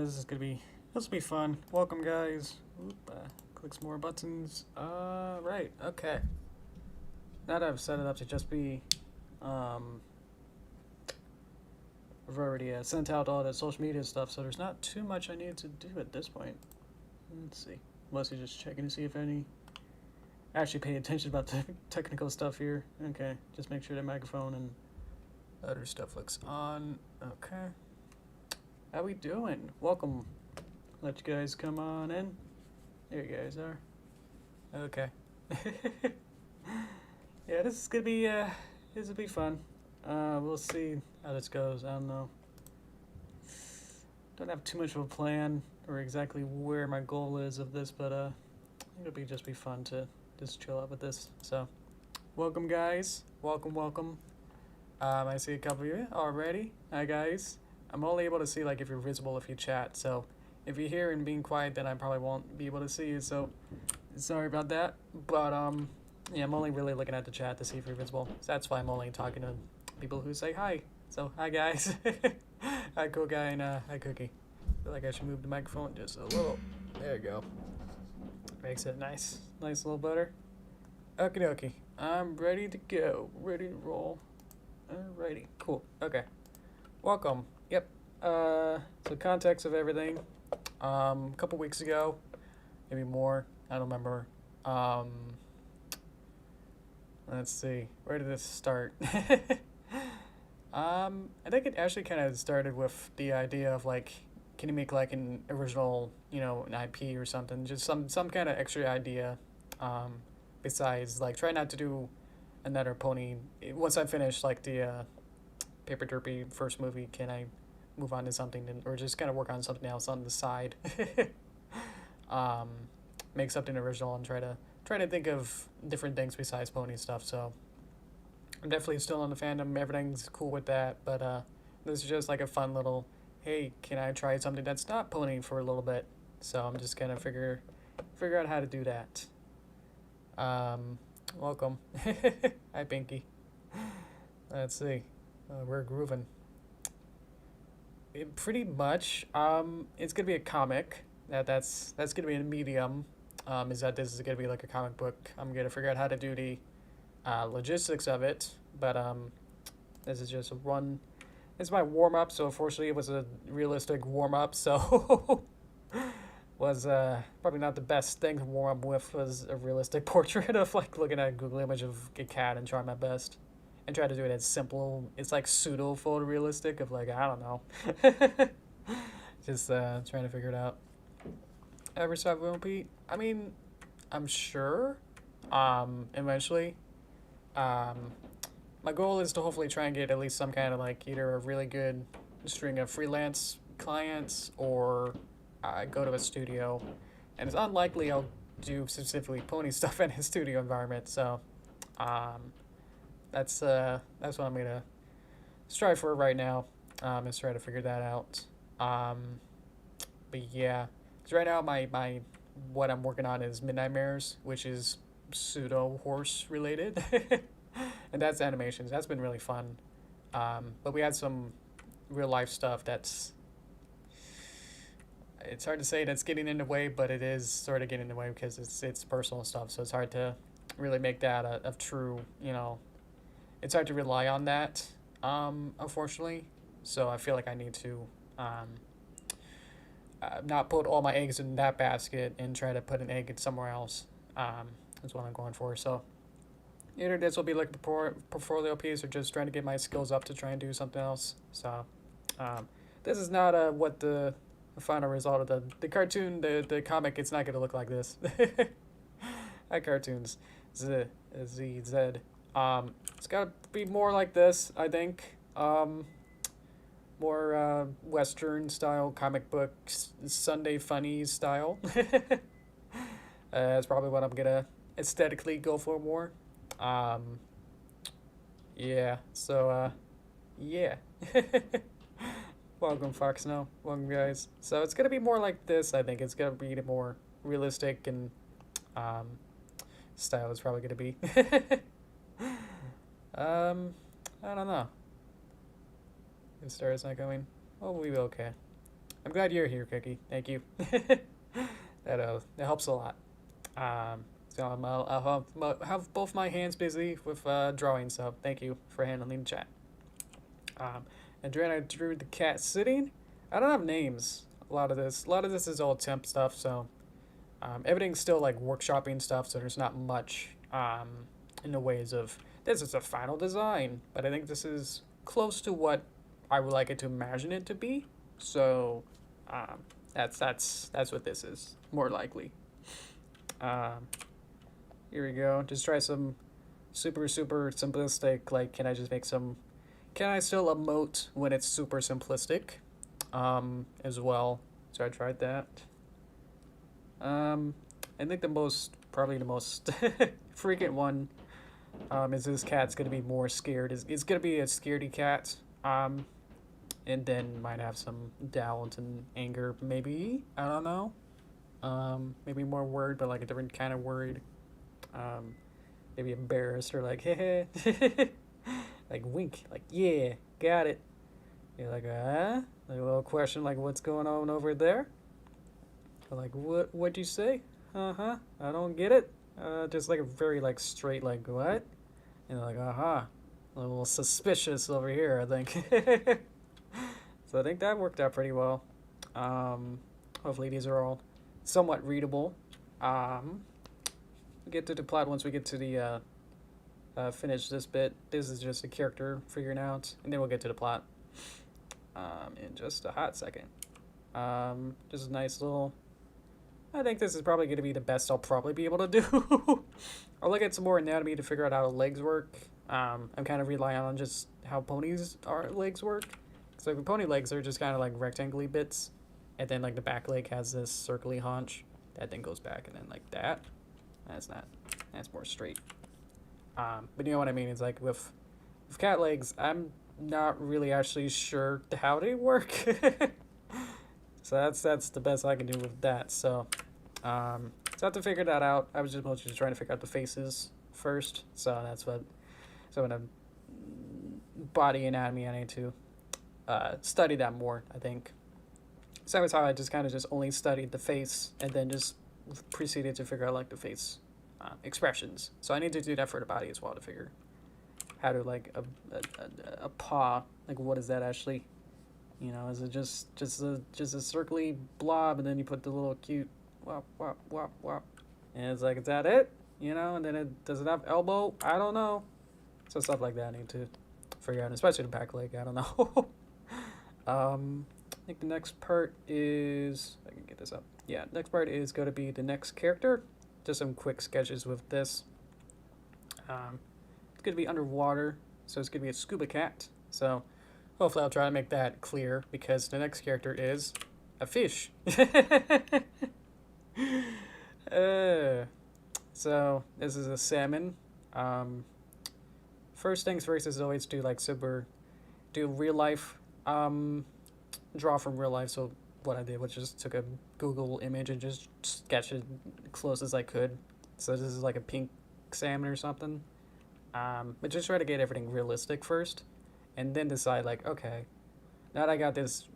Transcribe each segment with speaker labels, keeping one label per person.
Speaker 1: This will be fun. Welcome, guys. Oop, click some more buttons. Right, okay. Now that I've set it up to just be, I've already sent out all the social media stuff, so there's not too much I need to do at this point. Let's see. Mostly just checking to see if any actually pay attention about the technical stuff here. Okay, just make sure the microphone and other stuff looks on. Okay. How we doing? Welcome. Let you guys come on in. There you guys are. Okay. Yeah, this will be fun. We'll see how this goes. I don't know. Don't have too much of a plan or exactly where my goal is of this, but I think it'll just be fun to just chill out with this. So, welcome, guys. Welcome. I see a couple of you already. Hi, guys. I'm only able to see like if you're visible if you chat. So, if you're here and being quiet, then I probably won't be able to see you. So, sorry about that. But yeah, I'm only really looking at the chat to see if you're visible. So that's why I'm only talking to people who say hi. So, hi, guys. Hi, cool guy, and hi, Cookie. I feel like I should move the microphone just a little. There you go. Makes it nice little better. Okie dokie. I'm ready to go. Ready to roll. Alrighty. Cool. Okay. Welcome. Yep. So context of everything. A couple weeks ago, maybe more. I don't remember. Let's see. Where did this start? I think it actually kind of started with the idea of like, can you make like an original, an IP or something? Just some kind of extra idea. Besides like try not to do another pony. Once I finish like the Paper Derpy first movie, can I move on to something or just kind of work on something else on the side? Make something original and try to think of different things besides pony stuff. So I'm definitely still in the fandom. Everything's cool with that, but this is just like a fun little, hey, can I try something that's not pony for a little bit? So I'm just gonna figure out how to do that. Welcome. Hi, Pinky. Let's see. We're grooving. Pretty much. It's gonna be a comic. That's gonna be a medium. This is gonna be like a comic book. I'm gonna figure out how to do the logistics of it, but this is just a run. It's my warm up. So unfortunately, it was a realistic warm up. So was probably not the best thing to warm up with. Was a realistic portrait of like looking at a Google image of a cat and trying my best. And try to do it as simple. It's like pseudo photorealistic of like, I don't know. Just trying to figure it out. Ever stop will Pete? I mean, I'm sure. Eventually. My goal is to hopefully try and get at least some kind of like either a really good string of freelance clients or go to a studio. And it's unlikely I'll do specifically pony stuff in a studio environment. So, that's what I'm gonna strive for right now. Is try to figure that out. But yeah, so right now my what I'm working on is Midnight Mares, which is pseudo horse related, and that's animations. That's been really fun. But we had some real life stuff it's hard to say that's getting in the way, but it is sort of getting in the way because it's personal stuff. So it's hard to really make that a true, It's hard to rely on that, unfortunately. So I feel like I need to not put all my eggs in that basket and try to put an egg in somewhere else. That's what I'm going for. So either this will be like a portfolio piece or just trying to get my skills up to try and do something else. So this is not what the final result of the cartoon, the comic. It's not going to look like this. Hi, cartoons. Z. It's got to be more like this, I think. More Western style comic book, Sunday funny style. That's probably what I'm gonna aesthetically go for more. Yeah. So yeah. Welcome, Fox Snow. Welcome, guys. So it's gonna be more like this. I think it's gonna be the more realistic and style is probably gonna be. I don't know. If Star is not coming, oh, we will okay. I'm glad you're here, Cookie. Thank you. That helps a lot. So I'll have both my hands busy with drawing. So thank you for handling the chat. And then I drew the cat sitting. I don't have names. A lot of this is all temp stuff. So everything's still like workshopping stuff. So there's not much in the ways of this is a final design. But I think this is close to what I would like it to imagine it to be. So that's what this is more likely. Here we go. Just try some super simplistic. Like, can I just make some? Can I still emote when it's super simplistic? As well. So I tried that. I think probably the most frequent one is this cat's gonna be more scared. It's gonna be a scaredy cat. And then might have some doubt and anger, maybe. I don't know. Maybe more worried, but like a different kind of worried. Maybe embarrassed or like, hey, like wink, like yeah, got it. You're like, like a little question, like what's going on over there? Or like, what'd you say? I don't get it. Just like a very like straight, like what? And they're like, a little suspicious over here, I think. So I think that worked out pretty well. Hopefully these are all somewhat readable. We'll get to the plot once we get to the finish this bit. This is just a character figuring out, and then we'll get to the plot in just a hot second. Just a nice little. I think this is probably going to be the best I'll probably be able to do. I'll look at some more anatomy to figure out how legs work. I'm kind of relying on just how ponies' legs work. So the pony legs are just kind of like rectangular bits, and then like the back leg has this circly haunch that then goes back, and then like that. That's more straight. But you know what I mean? It's like with cat legs, I'm not really actually sure how they work. So that's the best I can do with that. So I have to figure that out. I was just mostly trying to figure out the faces first. So that's what. So in a body anatomy, I need to study that more, I think. So that was how I just kind of just only studied the face and then just proceeded to figure out like the face expressions. So I need to do that for the body as well to figure how to like a paw, like what is that actually? You know, is it just a circly blob and then you put the little cute wop wop wop wop, and it's like, is that it? You know, and then does it have elbow? I don't know. So stuff like that I need to figure out, especially the back leg. I don't know. I think the next part is, I can get this up. Yeah, next part is going to be the next character. Just some quick sketches with this. It's going to be underwater, so it's going to be a scuba cat. So hopefully I'll try to make that clear because the next character is a fish. So this is a salmon. First things first is always do like do real life, draw from real life. So what I did was just took a Google image and just sketched it close as I could. So this is like a pink salmon or something. But just try to get everything realistic first, and then decide like, okay, now that I got this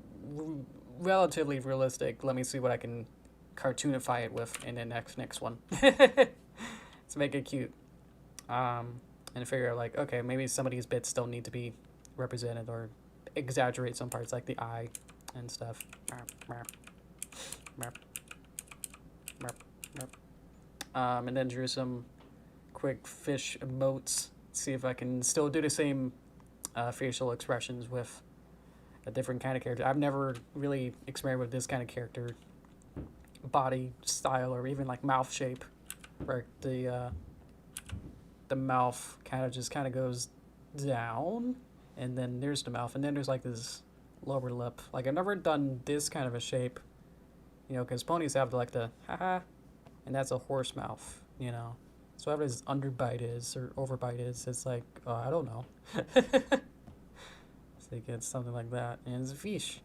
Speaker 1: relatively realistic, let me see what I can cartoonify it with in the next one. To make it cute. And figure out like, okay, maybe some of these bits still need to be represented or exaggerate some parts like the eye and stuff. And then drew some quick fish emotes. See if I can still do the same facial expressions with a different kind of character. I've never really experimented with this kind of character body style or even like mouth shape, where the mouth kind of goes down, and then there's the mouth, and then there's like this lower lip. Like I've never done this kind of a shape, you know, because ponies have like the haha, and that's a horse mouth, you know. So whatever his underbite is or overbite is, it's like I don't know. So you get something like that, and it's a fish,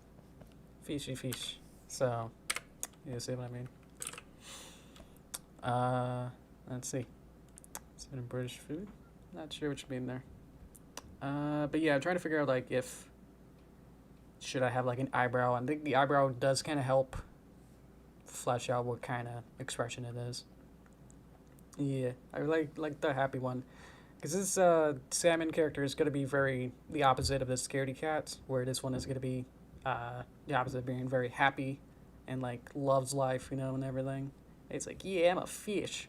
Speaker 1: fishy fish. So you see what I mean? Let's see. Is it a British food? Not sure what you mean there. But yeah, I'm trying to figure out like if should I have like an eyebrow? I think the eyebrow does kind of help flesh out what kind of expression it is. Yeah, I like the happy one. Because this salmon character is going to be very the opposite of the scaredy cat, where this one is going to be the opposite of being very happy and like loves life, you know, and everything. It's like, yeah, I'm a fish.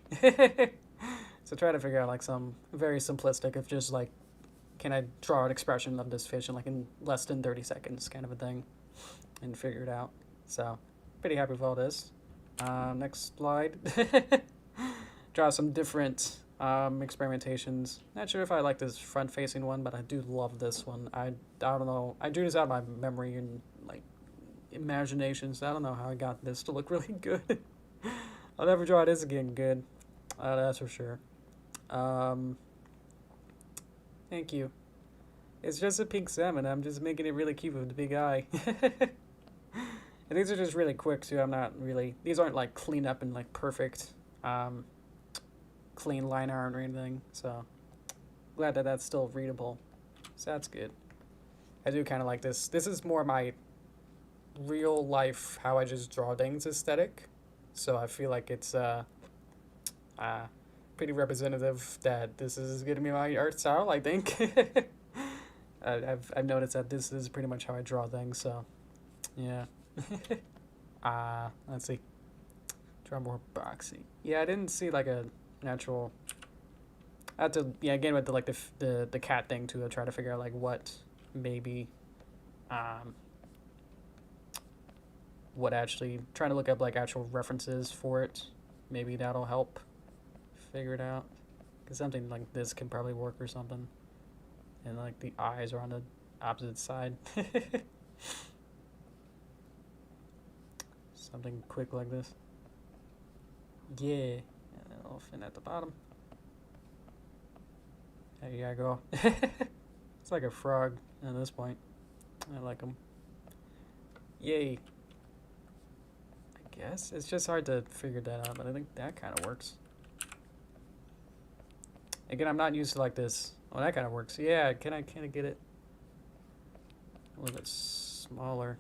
Speaker 1: So try to figure out like some very simplistic of just like, can I draw an expression of this fish in like in less than 30 seconds kind of a thing and figure it out. So pretty happy with all this. Next slide. Draw some different experimentations. Not sure if I like this front-facing one, but I do love this one. I don't know. I drew this out of my memory and like imagination, so I don't know how I got this to look really good. I'll never draw this again good. That's for sure. Thank you. It's just a pink salmon. I'm just making it really cute with the big eye. And these are just really quick too. I'm not really. These aren't like clean up and like perfect. Clean line art or anything, so glad that that's still readable, so that's good. I do kind of like this. This is more my real life, how I just draw things aesthetic, so I feel like it's pretty representative that this is going to be my art style, I think. I've noticed that this is pretty much how I draw things, so yeah. Let's see. Draw more boxy. Yeah, I didn't see like a natural. I have to, yeah, again with the like the cat thing too. I try to figure out like what maybe what actually, trying to look up like actual references for it. Maybe that'll help figure it out, because something like this can probably work or something. And like the eyes are on the opposite side. Something quick like this. Yeah. Fin at the bottom. There you go. It's like a frog at this point. I like them. Yay. I guess it's just hard to figure that out, but I think that kind of works. Again, I'm not used to like this. Oh, that kind of works. Yeah, can I get it a little bit smaller?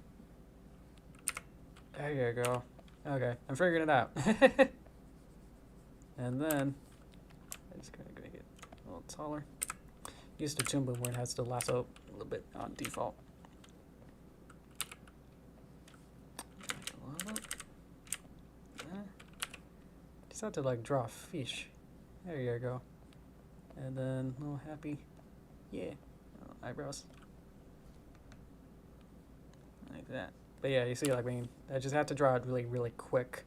Speaker 1: There you go. Okay, I'm figuring it out. And then I just kind of gonna get a little taller. Used to Toon Boom where it has to lasso a little bit on default. Just have to like draw a fish. There you go. And then a little happy. Yeah. Oh, eyebrows. Like that. But yeah, you see, like, I mean, I just have to draw it really, really quick.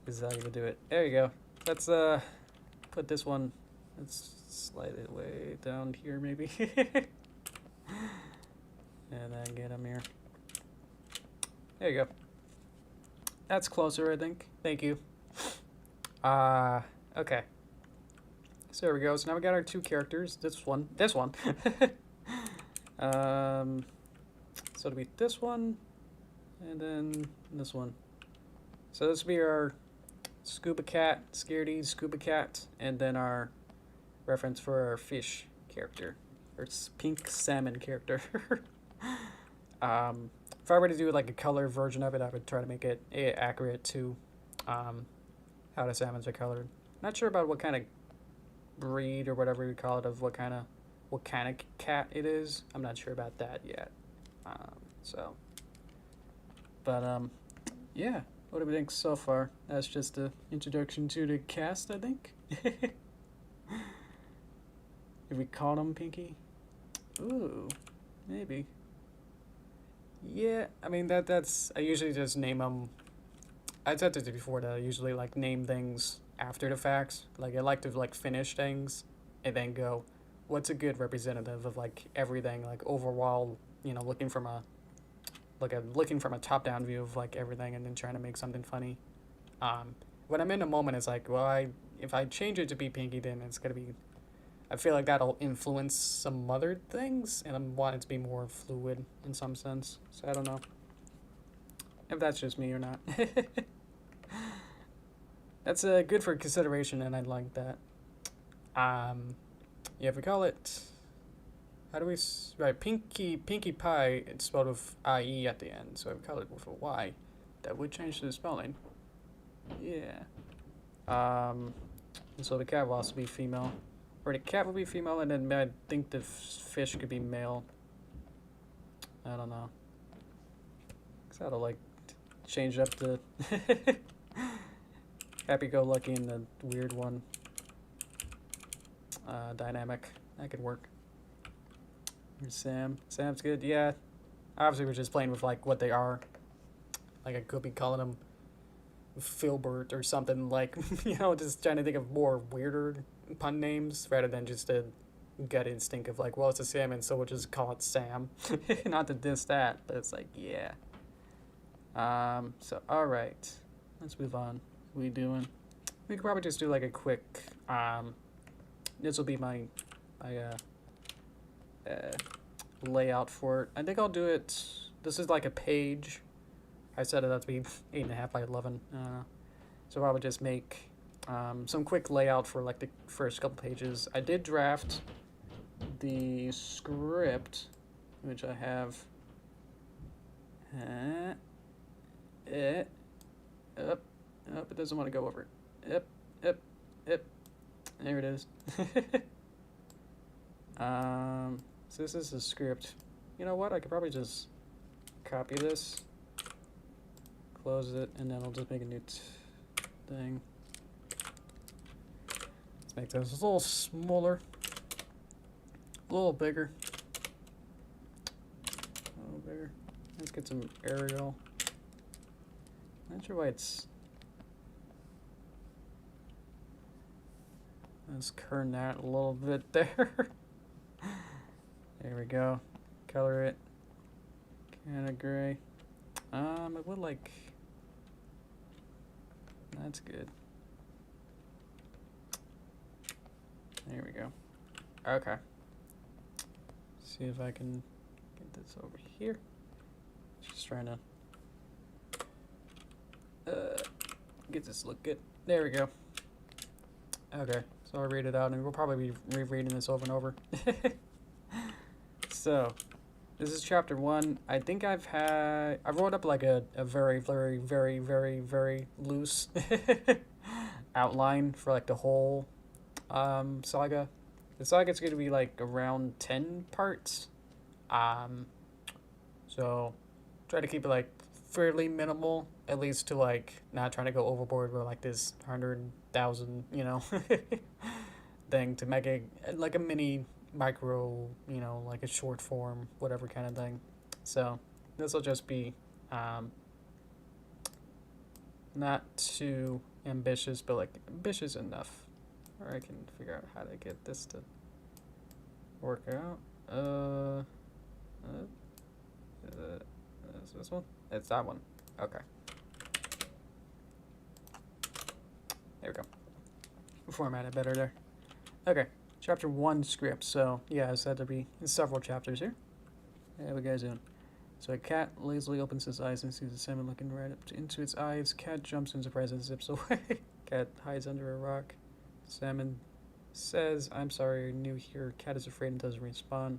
Speaker 1: This is how you would do it. There you go. Let's put this one. Let's slide it way down here, maybe. And then get him here. There you go. That's closer, I think. Thank you. Okay. So there we go. So now we got our two characters. This one. So it'll be this one, and then this one. So this will be our scuba cat, scaredy scuba cat, and then our reference for our fish character, or pink salmon character. If I were to do like a color version of it, I would try to make it accurate to how the salmons are colored. Not sure about what kind of breed or whatever we call it, of what kind of cat it is. I'm not sure about that yet. Yeah. What do we think so far? That's just an introduction to the cast, I think. If we called him Pinky? Ooh, maybe. Yeah, I mean, that's I usually just name them. I said this before that I usually like name things after the facts. Like I like to like finish things and then go, what's a good representative of like everything, like overall, you know, looking from a top-down view of like everything, and then trying to make something funny. When I'm in a moment, it's like, well, if I change it to be Pinky, then it's gonna be. I feel like that'll influence some other things, and I want it to be more fluid in some sense. So I don't know if that's just me or not. That's good for consideration, and I like that. Yeah, if we call it, How do we... Right, Pinkie Pie, it's spelled with I-E at the end, so I've colored it with a Y. That would change the spelling. Yeah. And so the cat will also be female. Or the cat will be female, and then I think the fish could be male. I don't know. Cause I had to, like, change up the happy-go-lucky and the weird one. Dynamic. That could work. Here's Sam. Sam's good, yeah. Obviously, we're just playing with, like, what they are. Like, I could be calling them Filbert or something, like, you know, just trying to think of more weirder pun names rather than just a gut instinct of, like, well, it's a salmon, so we'll just call it Sam. Not to diss that, but it's like, yeah. So, alright. Let's move on. What are we doing? We could probably just do, like, a quick, this will be my layout for it. I think I'll do it. This is like a page. I set it up to be 8.5 by 11. So I would just make some quick layout for like the first couple pages. I did draft the script, which I have. Up. It doesn't want to go over. Up. There it is. So this is the script. You know what? I could probably just copy this, close it, and then I'll just make a new thing. Let's make this a little smaller, a little bigger, a little bigger. Let's get some Arial. Not sure why it's. Let's turn that a little bit there. There we go. Color it. Kind of gray. I would like. That's good. There we go. Okay. See if I can get this over here. Just trying to get this look good. There we go. Okay. So I'll read it out, and we'll probably be rereading this over and over. So, this is chapter 1. I think I wrote up like a very, very, very, very, very loose outline for like the whole saga. The saga's going to be like around 10 parts. So, try to keep it like fairly minimal, at least to like not trying to go overboard with like this 100,000, you know, thing to make it like a mini micro, you know, like a short form, whatever kind of thing. So this will just be not too ambitious, but like ambitious enough, or I can figure out how to get this to work out. Is this one? It's that one. Okay. There we go. Format it better there. Okay. Chapter 1 script. So, yeah, I said there'd be several chapters here. Hey, what you guys doing? So a cat lazily opens his eyes and sees a salmon looking right up into its eyes. Cat jumps in surprise and zips away. Cat hides under a rock. Salmon says, I'm sorry, you're new here. Cat is afraid and doesn't respond.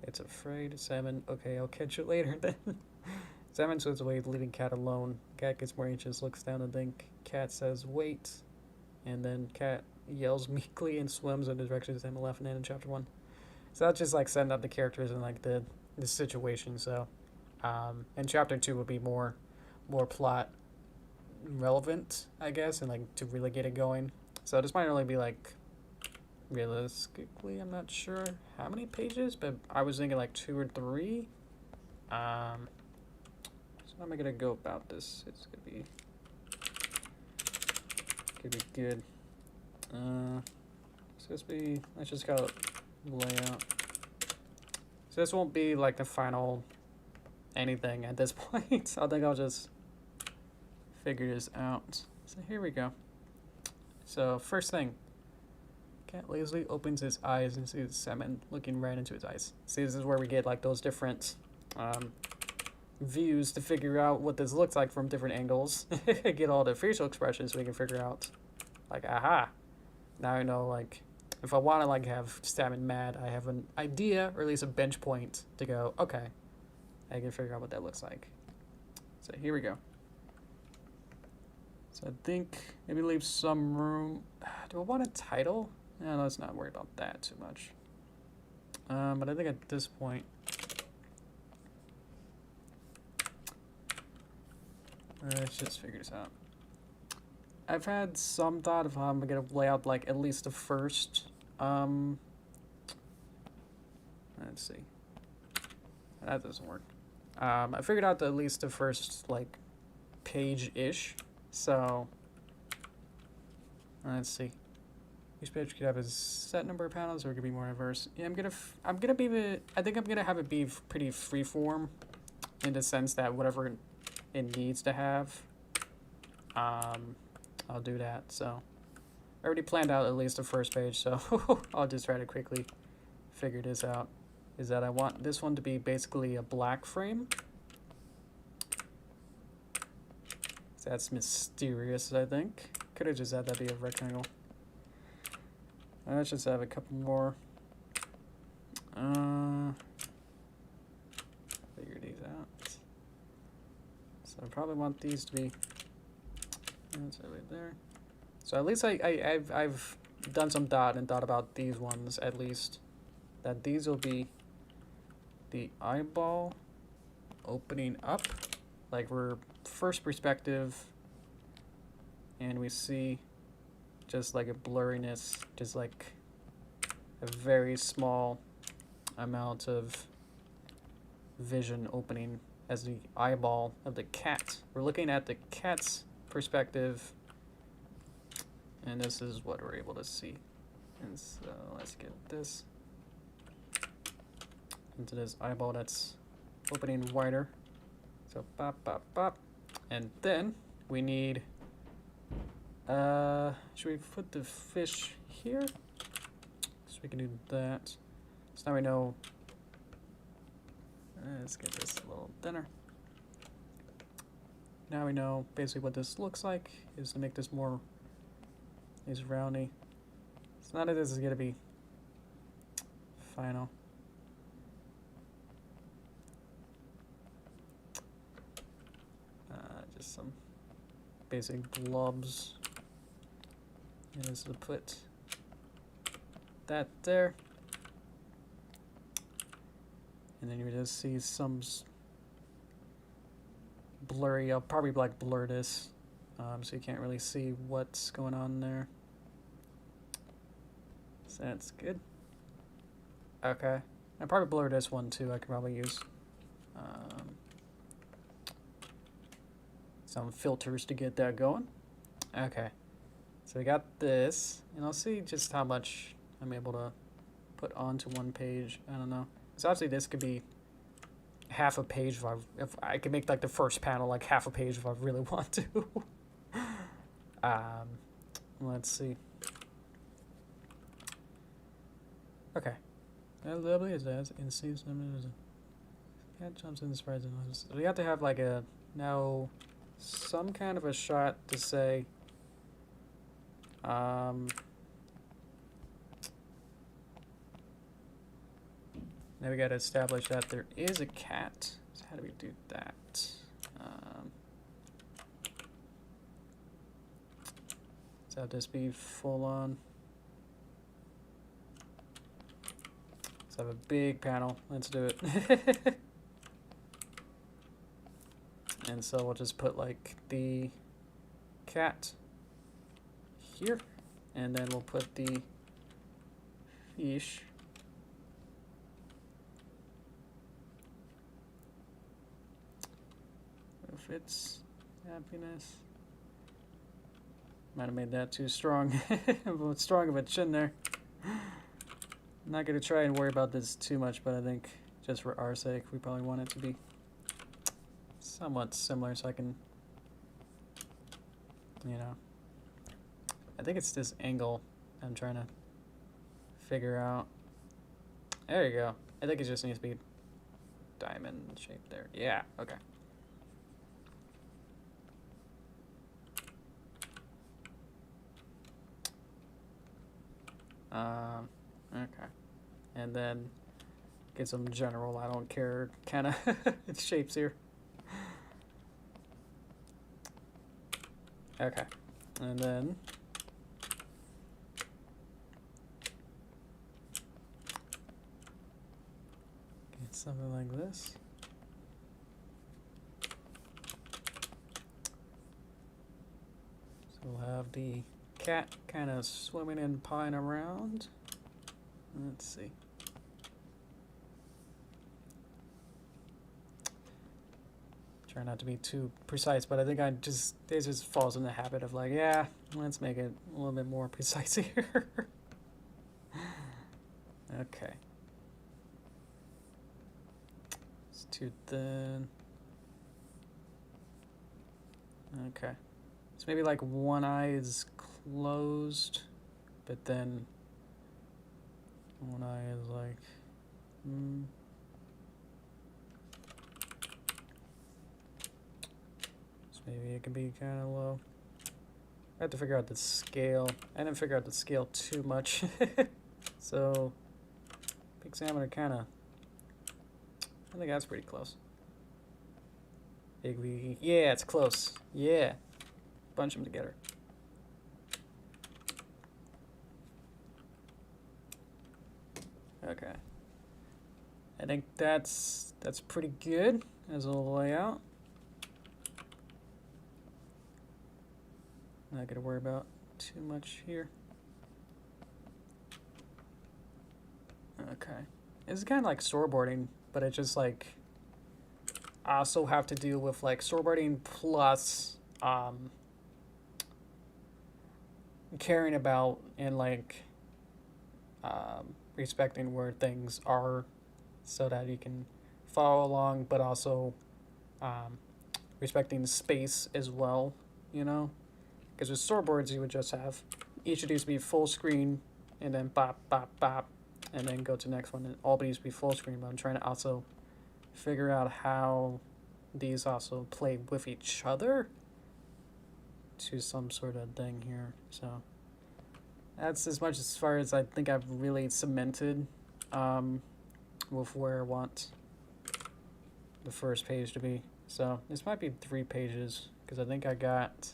Speaker 1: It's afraid. Salmon, okay, I'll catch you later then. Salmon swims away, leaving Cat alone. Cat gets more anxious, looks down and think. Cat says, wait. And then Cat yells meekly and swims in the direction of Salmon left and in chapter 1. So that's just like setting up the characters and like the situation. So, and chapter 2 will be more plot relevant, I guess, and like to really get it going. So this might only be like, realistically, I'm not sure how many pages, but I was thinking like 2 or 3. So how am I gonna go about this? It's gonna be good. So let's just go layout. So this won't be like the final anything at this point. So I think I'll just figure this out. So here we go. So first thing, Cat lazily opens his eyes and sees Salmon looking right into his eyes. See, this is where we get like those different views to figure out what this looks like from different angles. Get all the facial expressions so we can figure out like, aha, now I know like if I want to like have Stamina mad, I have an idea or at least a bench point to go, okay, I can figure out what that looks like. So here we go. So I think maybe leave some room. Do I want a title? No, let's not worry about that too much. But I think at this point, let's just figure this out. I've had some thought of how I'm gonna lay out like at least the first. Let's see. That doesn't work. I figured out at least the first like page-ish. So let's see. Each page could have a set number of panels, or it could be more diverse. Yeah, I think I'm gonna have it be pretty freeform, in the sense that whatever it needs to have, I'll do that. So I already planned out at least the first page, so I'll just try to quickly figure this out. Is that I want this one to be basically a black frame. So that's mysterious, I think. Could have just had that be a rectangle. Let's just have a couple more. Figure these out. So I probably want these to be. That's right there. So at least I've done some thought about these ones at least. That these will be the eyeball opening up, like we're first perspective, and we see just like a blurriness, just like a very small amount of vision opening as the eyeball of the cat. We're looking at the cat's perspective, and this is what we're able to see. And so let's get this into this eyeball that's opening wider. So pop, pop, pop. And then we need, should we put the fish here? So we can do that. So now we know, let's get this a little thinner. Now we know basically what this looks like, is to make this more, is roundy. So none of this is gonna be final. Just some basic blobs. And this will put that there. And then you just see some blurry. I'll probably like blur this, so you can't really see what's going on there. So that's good. Okay, I'll probably blur this one too. I could probably use some filters to get that going. Okay, so we got this, and I'll see just how much I'm able to put onto one page. I don't know. So obviously this could be half a page if I could make like the first panel like half a page if I really want to. Let's see. Okay. As lovely as that, and sees them. Cat jumps in the surprise. So we have to have like a now some kind of a shot to say. Now we got to establish that there is a cat. So how do we do that? So this be full on. Let's have a big panel. Let's do it. And so we'll just put like the cat here, and then we'll put the fish if it's happiness. Might have made that too strong. Strong of a chin there. I'm not gonna try and worry about this too much, but I think just for our sake we probably want it to be somewhat similar, so I can, you know, I think it's this angle I'm trying to figure out. There you go. I think it just needs to be diamond shape there. Yeah, okay. Okay. And then get some general, I don't care, kind of shapes here. Okay. And then get something like this. So we'll have the cat kind of swimming and pawing around. Let's see. Try not to be too precise, but I think it just falls in the habit of like, yeah, let's make it a little bit more precise here. Okay. It's too thin. Okay. So maybe like one eye is closed, but then one eye is like, So maybe it can be kind of low. I have to figure out the scale. I didn't figure out the scale too much. So, pixameter kind of, I think that's pretty close. Yeah, it's close. Yeah. Bunch them together. Okay. I think that's pretty good as a layout. Not gonna worry about too much here. Okay. It's kind of like storyboarding, but it's just like I also have to deal with like storyboarding plus caring about and like respecting where things are so that you can follow along, but also respecting space as well, you know? Because with storyboards, you would just have each of these be full screen and then bop, bop, bop, and then go to the next one. And all these be full screen, but I'm trying to also figure out how these also play with each other to some sort of thing here. So that's as much as far as I think I've really cemented with where I want the first page to be. So this might be 3 pages because I think I got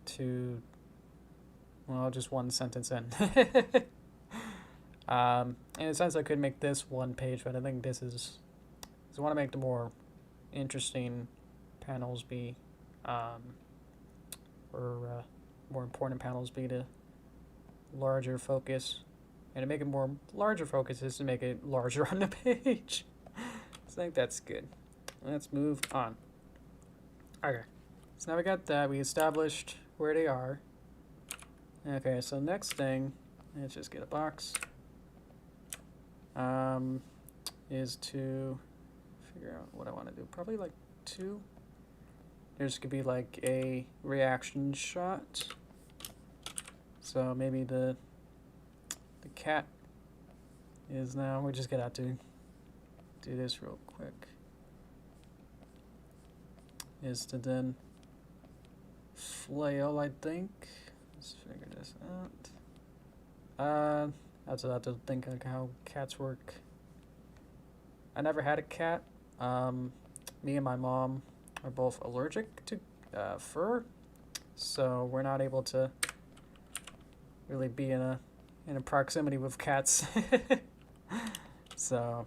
Speaker 1: to, well, just one sentence in. In a sense, I could make this 1 page, but I think this is, I want to make the more interesting panels be, more important panels be the larger focus. And to make it more larger focus is to make it larger on the page. So I think that's good. Let's move on. Okay, so now we got that. We established where they are. Okay, so next thing, let's just get a box. Is to figure out what I want to do. Probably like 2. There's could be like a reaction shot. So maybe the cat is now. We just gotta do this real quick. Is to then flail, I think. Let's figure this out. I also have to think like how cats work. I never had a cat. Me and my mom are both allergic to fur, so we're not able to really be in a proximity with cats. So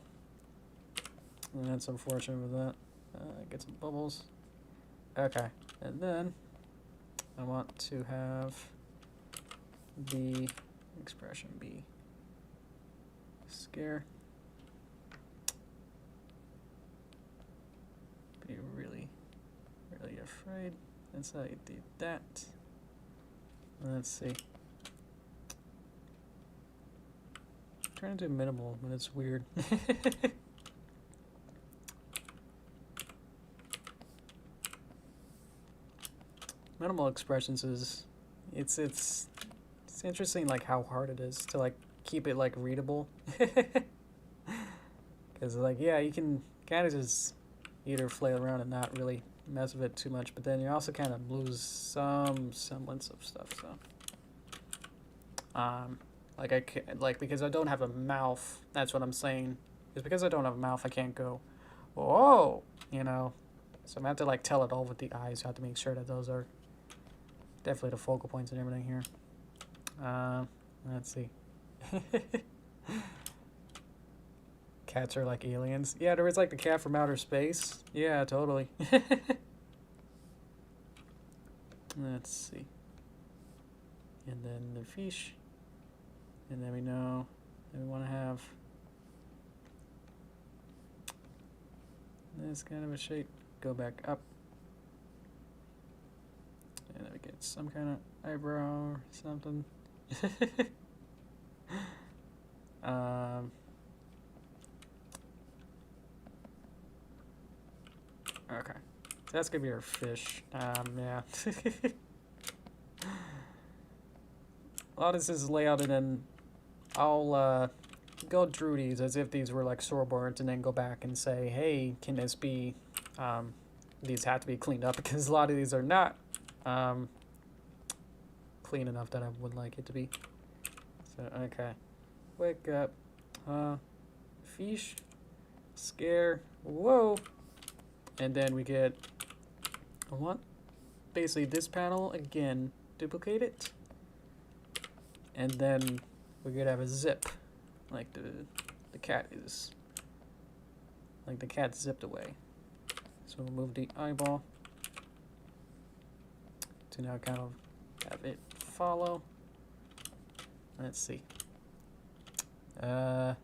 Speaker 1: that's unfortunate with that. Get some bubbles. Okay, and then I want to have the expression be scare. Be really, really afraid. That's how you do that. Let's see. I'm trying to do minimal, but it's weird. Minimal expressions is, it's interesting like how hard it is to like keep it like readable. Because like, yeah, you can kind of just either flail around and not really mess with it too much, but then you also kind of lose some semblance of stuff. So Like I can, like because I don't have a mouth. That's what I'm saying. Is because I don't have a mouth, I can't go, whoa, you know. So I'm gonna have to like tell it all with the eyes. I have to make sure that those are definitely the focal points and everything here. Let's see. Cats are like aliens. Yeah, there is like the cat from outer space. Yeah, totally. Let's see. And then the fish. And then we know that we want to have this kind of a shape. Go back up. And then we get some kind of eyebrow or something. Okay. So that's gonna be our fish. Yeah. A lot of this is layout, and then I'll go through these as if these were like storyboards, and then go back and say, hey, can this be, these have to be cleaned up, because a lot of these are not clean enough that I would like it to be. So, okay. Wake up. Fish. Scare. Whoa. And then we get, I want basically this panel again, duplicate it. And then we're gonna have a zip, like the cat is, like the cat zipped away. So we'll move the eyeball to now kind of have it follow. Let's see. Hey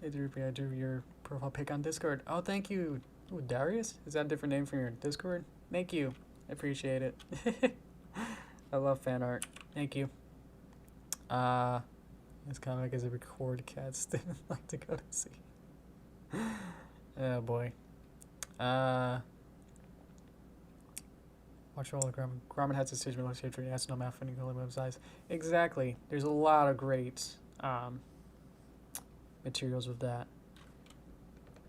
Speaker 1: Derpy, I drew your profile pic on Discord. Oh, thank you. Ooh, Darius? Is that a different name for your Discord? Thank you. I appreciate it. I love fan art. Thank you. It's kind of like as a record cats didn't like to go to see. Oh boy. Watch all the Grommet has a stage with shape for yes, no math and equilibrium size. Exactly. There's a lot of great materials with that.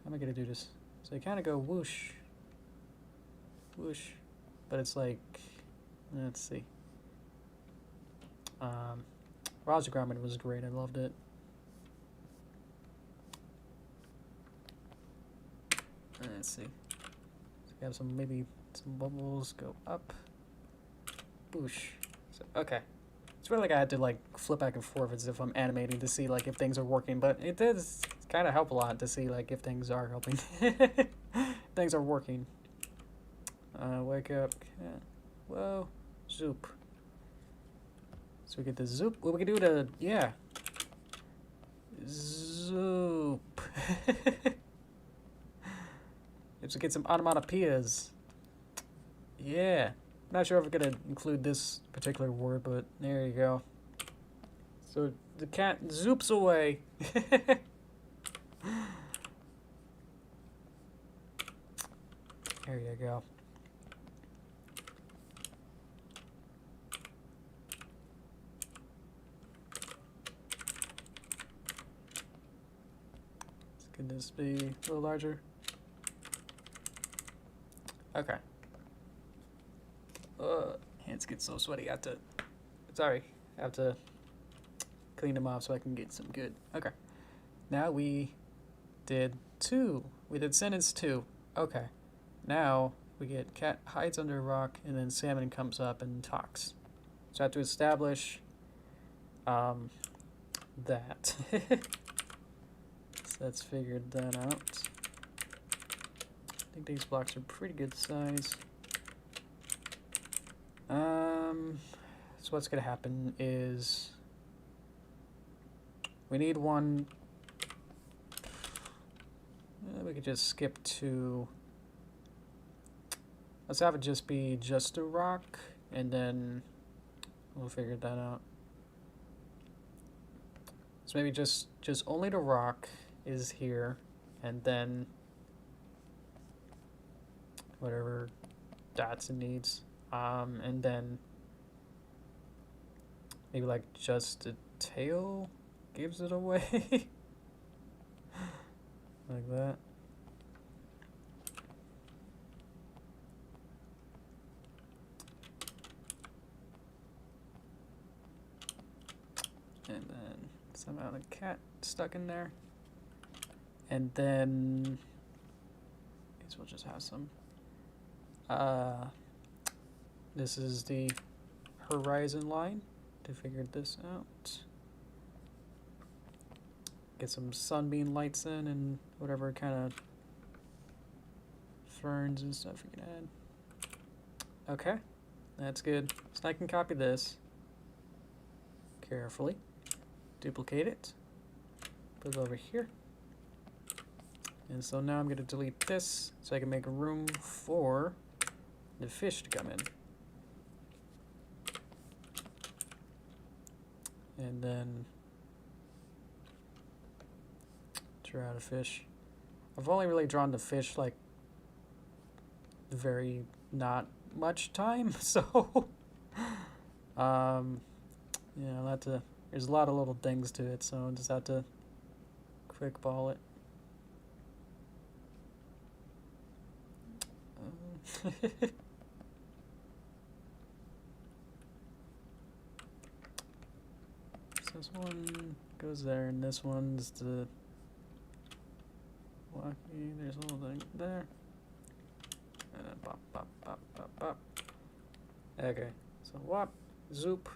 Speaker 1: How am I gonna do this? So you kind of go whoosh, whoosh, but it's like, let's see. Roger Grommet was great. I loved it. Let's see. So we have some, maybe some bubbles go up. Boosh. So, okay. It's really like I had to like flip back and forth as if I'm animating to see like if things are working, but it does kind of help a lot to see like if things are helping. Things are working. Wake up. Whoa. Zoop. So we get the zoop. Well, we can do the, yeah. Zoop. Let's get some onomatopoeias. Yeah. Not sure if we're gonna include this particular word, but there you go. So the cat zoops away. There you go. Could this be a little larger? Okay. Hands get so sweaty. I have to clean them off so I can get some good. Okay. Now we did 2. We did sentence 2. Okay. Now we get cat hides under a rock, and then salmon comes up and talks. So I have to establish that. So let's figure that out. I think these blocks are pretty good size. So what's gonna happen is we need one. We could just skip to. Let's have it just be just a rock, and then we'll figure that out. So maybe just only the rock is here, and then whatever dots it needs, and then maybe like just the tail gives it away. Like that. somehow the cat stuck in there. And then I guess we'll just have some. This is the horizon line to figure this out. Get some sunbeam lights in and whatever kind of ferns and stuff you can add. Okay, that's good. So I can copy this carefully, duplicate it, put it over here. And so now I'm going to delete this so I can make room for the fish to come in. And then draw out a fish. I've only really drawn the fish like very not much time, so yeah, there's a lot of little things to it, so I just have to quick ball it. So this one goes there, and this one's the wacky. There's a little thing there. And then pop, pop, pop, pop, pop. Okay, so whop, zoop,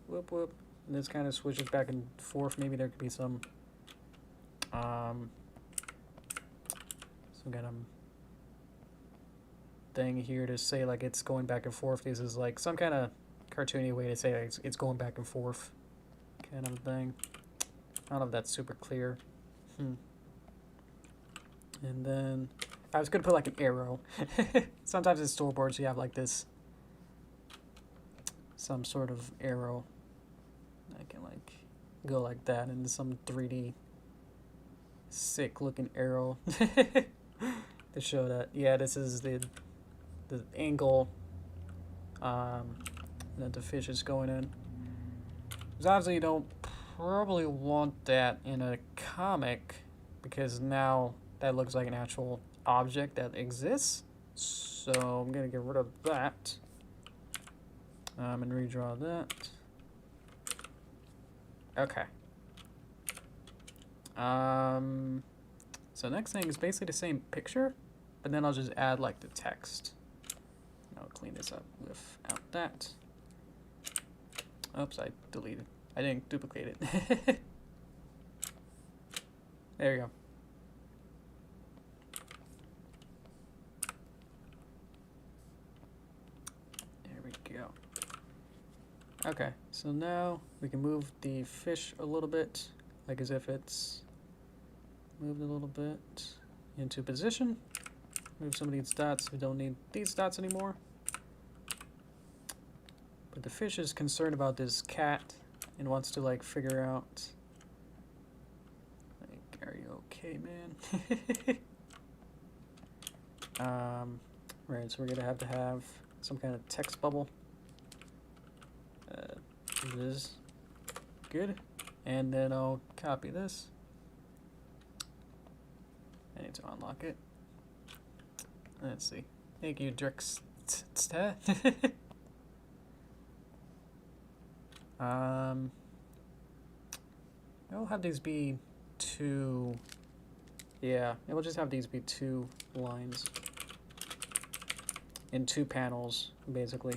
Speaker 1: whoop, whoop. And this kind of switches back and forth. Maybe there could be some kind of thing here to say like it's going back and forth. This is like some kind of cartoony way to say like it's going back and forth kind of thing. I don't know if that's super clear. And then I was gonna put like an arrow. Sometimes in storyboards you have like this, some sort of arrow. I can like go like that, and some 3D sick looking arrow to show that yeah, this is the angle that the fish is going in. Because obviously you don't probably want that in a comic, because now that looks like an actual object that exists. So I'm gonna get rid of that and redraw that. Okay. So next thing is basically the same picture, but then I'll just add like the text. I'll clean this up without that. Oops, I deleted. I didn't duplicate it. There you go. There we go. Okay, so now we can move the fish a little bit, like as if it's moved a little bit into position. Move some of these dots. We don't need these dots anymore. But the fish is concerned about this cat and wants to like figure out, like, are you okay, man? Right, so we're gonna have to have some kind of text bubble. This is good. And then I'll copy this. I need to unlock it. Let's see. Thank you, Drix. I'll have these be two. Yeah, it will just have these be two lines in two panels, basically.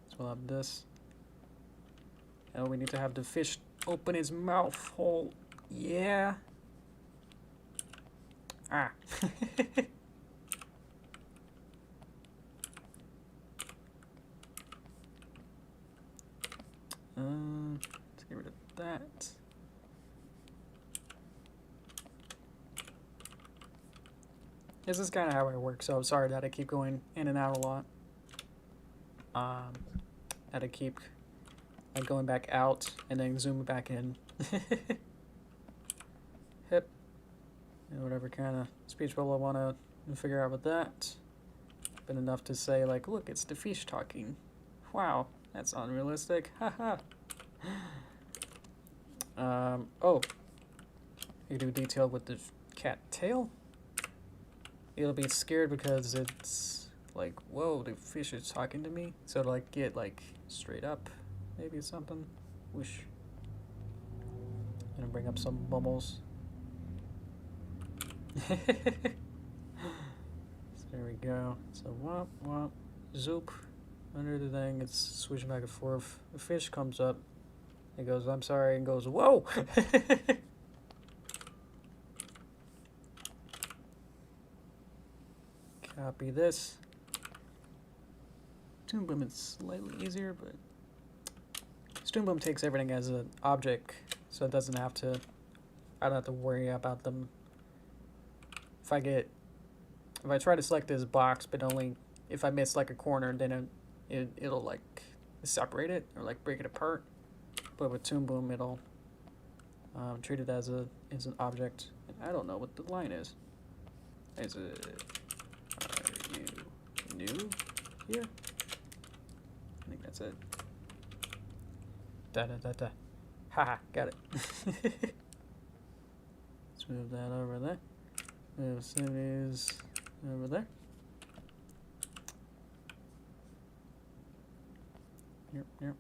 Speaker 1: So we'll have this. Oh, we need to have the fish open his mouth hole. Yeah. Ah. Let's get rid of that. This is kind of how I work, so I'm sorry that I keep going in and out a lot. That I keep like going back out and then zoom back in. Hip. And whatever kind of speech bubble I want to figure out with that. Been enough to say like, look, it's the fish talking. Wow, that's unrealistic. Haha. Oh, you do detail with the cat tail. It'll be scared because it's like, whoa, the fish is talking to me. So to like get like straight up, maybe something. Whoosh. Gonna bring up some bubbles. So there we go. So womp womp, zoop. Under the thing, it's switching back and forth. The fish comes up. It goes, I'm sorry, and goes, whoa! Copy this. Toon Boom is slightly easier, but Toon Boom takes everything as an object, so it doesn't have to. I don't have to worry about them. If I try to select this box, but only if I miss like a corner, then it'll like separate it or like break it apart. But with Toon Boom, it'll treat it as an object. And I don't know what the line is. Is it? Are you new here? I think that's it. Da da da da. Haha, got it. Let's move that over there. Move cities over there. Yep.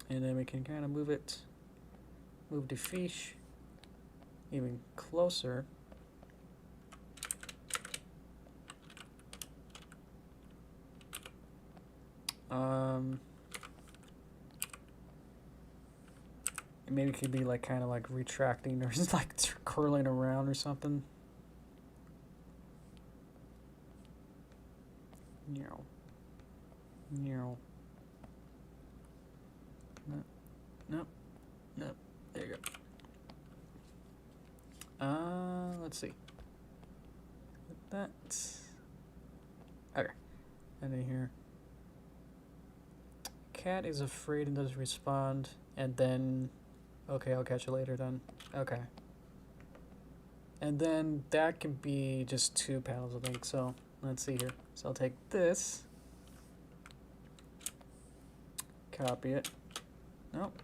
Speaker 1: And then we can kind of move the fish even closer. Maybe it could be like kind of like retracting or just like curling around or something. No. No. There you go. Let's see. That. Okay. And in here. Cat is afraid and doesn't respond, and then. Okay, I'll catch you later then. Okay. And then that can be just 2 panels, I think. So let's see here. So I'll take this. Copy it. Nope.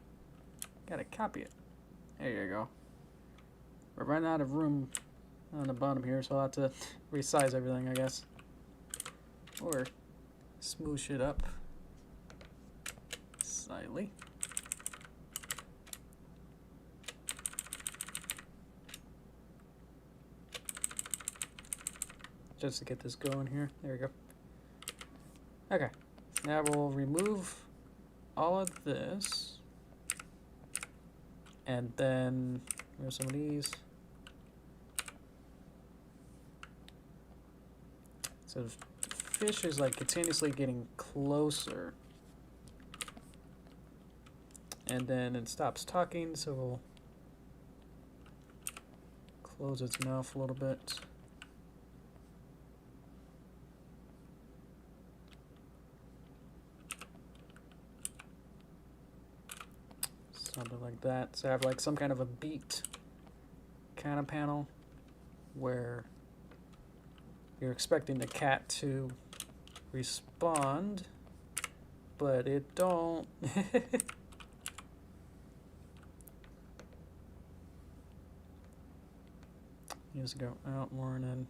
Speaker 1: Gotta copy it. There you go. We're running out of room on the bottom here, so I'll have to resize everything, I guess. Or smoosh it up slightly. Just to get this going here. There we go. Okay. Now we'll remove all of this. And then remove some of these. So the fish is like continuously getting closer. And then it stops talking, so we'll close its mouth a little bit. Something like that. So I have like some kind of a beat kind of panel where you're expecting the cat to respond, but it don't. You just go out more and then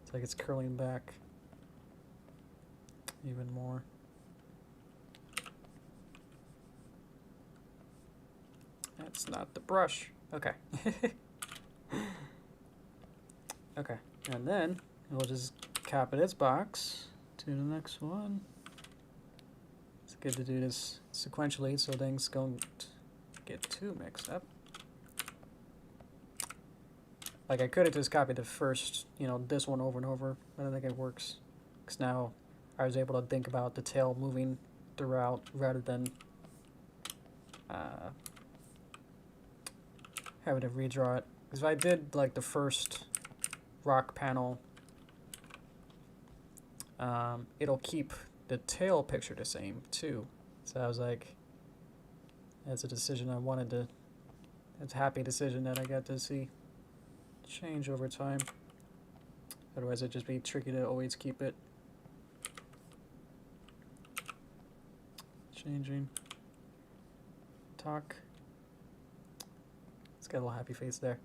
Speaker 1: it's like it's curling back even more. That's not the brush. Okay. Okay, and then we'll just copy this box to the next one. It's good to do this sequentially so things don't get too mixed up. Like I could have just copied the first, this one over and over, but I don't think it works. Because now I was able to think about the tail moving throughout rather than having to redraw it. Because if I did like the first rock panel, it'll keep the tail picture the same too. So I was like, that's a decision I wanted to, it's a happy decision that I got to see change over time. Otherwise it'd just be tricky to always keep it changing. Talk. It's got a little happy face there.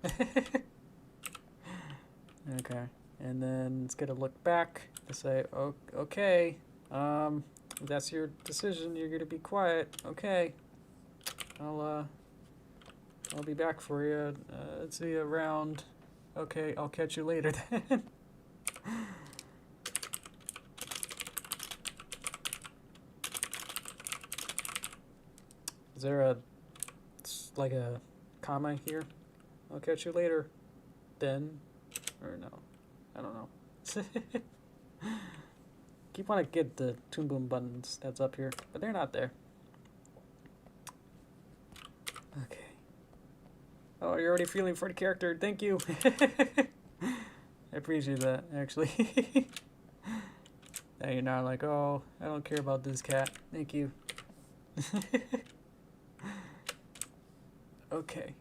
Speaker 1: Okay. And then it's gonna look back and say, oh, okay, that's your decision. You're gonna be quiet. Okay, I'll be back for you. Let's see you around. Okay, I'll catch you later then. Is there a like a comma here? I'll catch you later then, or no? I don't know. Keep wanting to get the Toon Boom buttons that's up here, but they're not there. Okay. Oh, you're already feeling for the character. Thank you. I appreciate that, actually. Now you're not like, oh, I don't care about this cat. Thank you. Okay.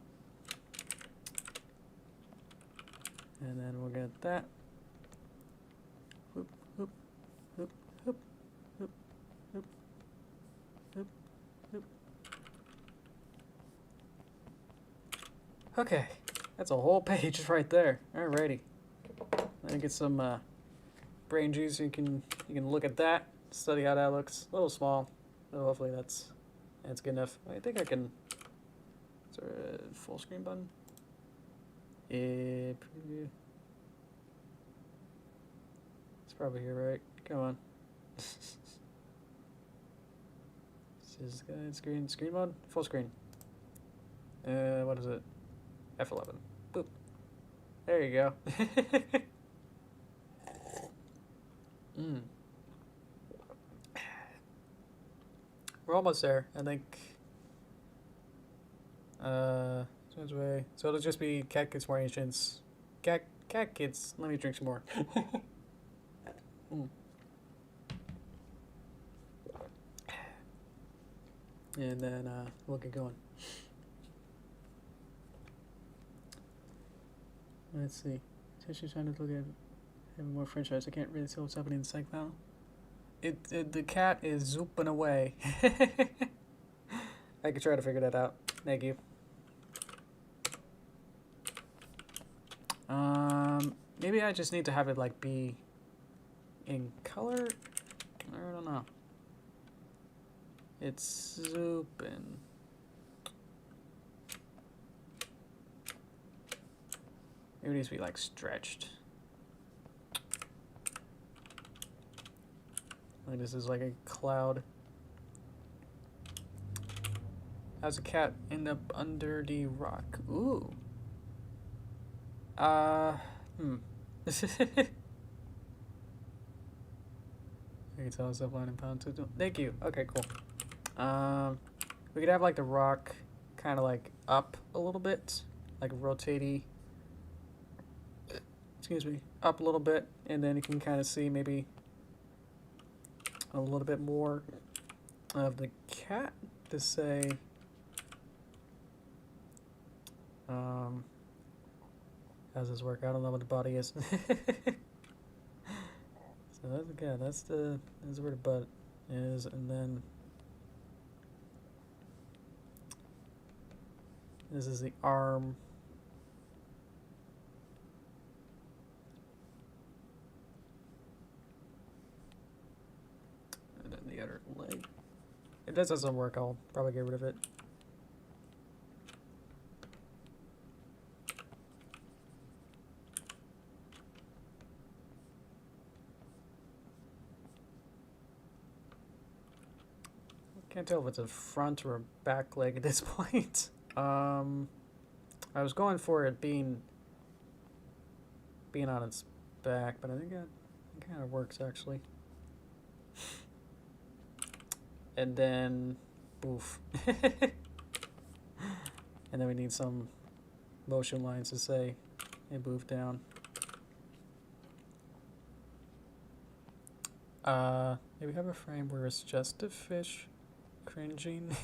Speaker 1: And then we'll get that. Whoop, whoop, whoop, whoop, whoop, whoop, whoop, whoop. Okay, that's a whole page right there. Alrighty. Let me get some brain juice. You can look at that, study how that looks. A little small, but hopefully that's good enough. I think I can. Is there a full screen button? Preview. It's probably here, right? Come on. This is good. Screen mode, full screen. What is it? F11. Boop. There you go. We're almost there, I think. Way. So it'll just be cat kids more ancients. Cat kids. Let me drink some more. And then we'll get going. Let's see. Essentially trying to look at having more franchise. I can't really tell what's happening in the psych panel. The cat is zooping away. I could try to figure that out. Thank you. Maybe I just need to have it like be in color. I don't know. It's zooping. Maybe it needs to be like stretched. Like this is like a cloud. How's a cat end up under the rock? Ooh. I can tell it's upline and pound too. Thank you. Okay, cool. We could have like the rock kind of like up a little bit, like rotatey. Excuse me, up a little bit, and then you can kind of see maybe a little bit more of the cat to say. How's this work? I don't know what the body is. So that's again, that's where the butt is, and then this is the arm. And then the other leg. If this doesn't work, I'll probably get rid of it. Can't tell if it's a front or a back leg at this point. I was going for it being on its back, but I think it kind of works actually. And then, boof. And then we need some motion lines to say, hey, boof down. Maybe have a frame where it's just a fish. Cringing.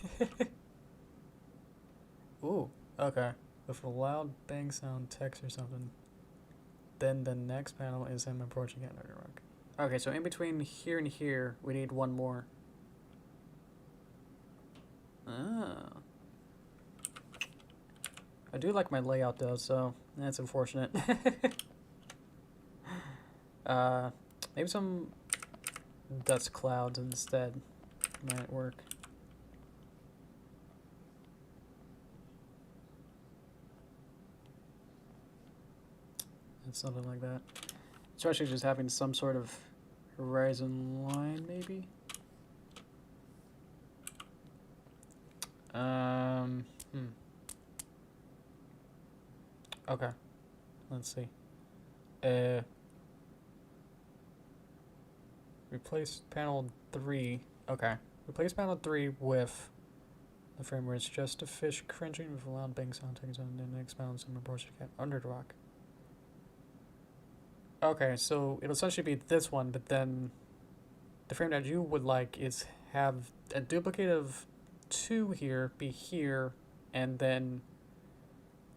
Speaker 1: Ooh, okay. With a loud bang sound text or something. Then the next panel is him approaching another rock. Okay, so in between here and here, we need one more. Ah. I do like my layout though, so that's unfortunate. Maybe some dust clouds instead might work. Something like that. Especially just having some sort of horizon line, maybe. Okay. Let's see. Replace panel 3. Okay. Replace panel 3 with the frame where it's just a fish cringing with a loud bang sound takes on the next mountain some reports cat under the rock. Okay, so it'll essentially be this one, but then the frame that you would like is have a duplicate of 2 here, be here, and then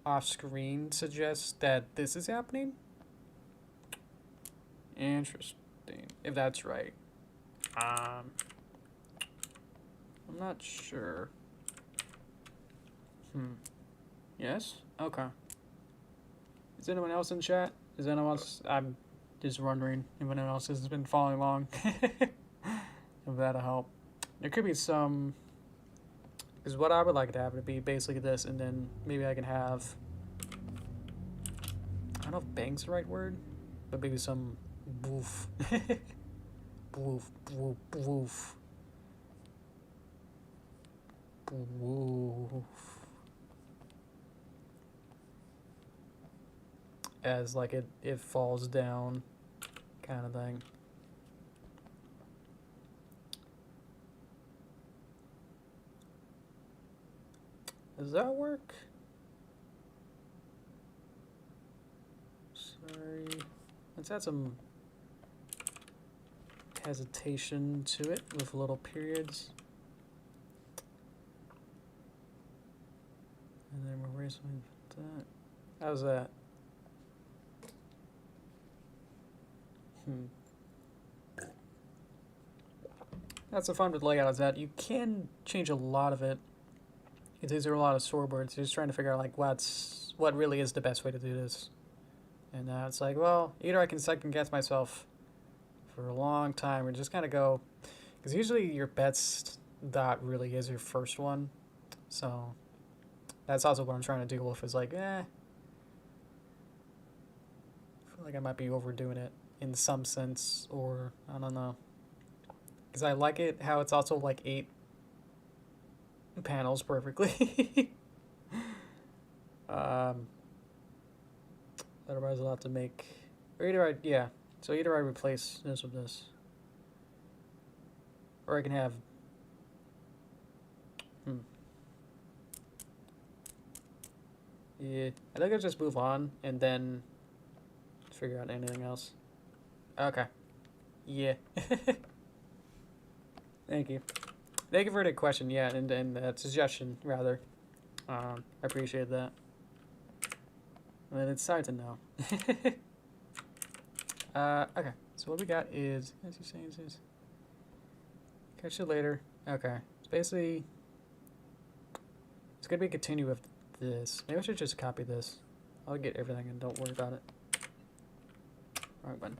Speaker 1: off screen suggests that this is happening? Interesting. If that's right. I'm not sure. Yes? Okay. Is anyone else in chat? Is anyone else? I'm just wondering if anyone else has been following along. If that'll help. There could be some... Because what I would like to have would be basically this, and then maybe I can have... I don't know if bang's the right word, but maybe some boof. Boof, boof, boof. Boof. As like it falls down kind of thing. Does that work? Sorry. Let's add some hesitation to it with little periods. And then we're erasing that. How's that? That's the fun with layout, is that you can change a lot of it. These are a lot of storyboards. You're just trying to figure out like what really is the best way to do this. And now it's like, well, either I can second guess myself for a long time or just kind of go, because usually your best dot really is your first one. So that's also what I'm trying to deal with is like, I feel like I might be overdoing it in some sense, or I don't know. Because I like it how it's also like 8 panels perfectly. Otherwise I'll have to make, or either so either I replace this with this, or I can have, yeah, I think I'll just move on and then figure out anything else. Okay. Yeah. Thank you. Thank you for the question, yeah, and suggestion, rather. I appreciate that. And it's time to know. Okay, so what we got is, as you saying, is catch you later. Okay, it's basically, it's gonna be continue with this. Maybe I should just copy this. I'll get everything and don't worry about it. Wrong button.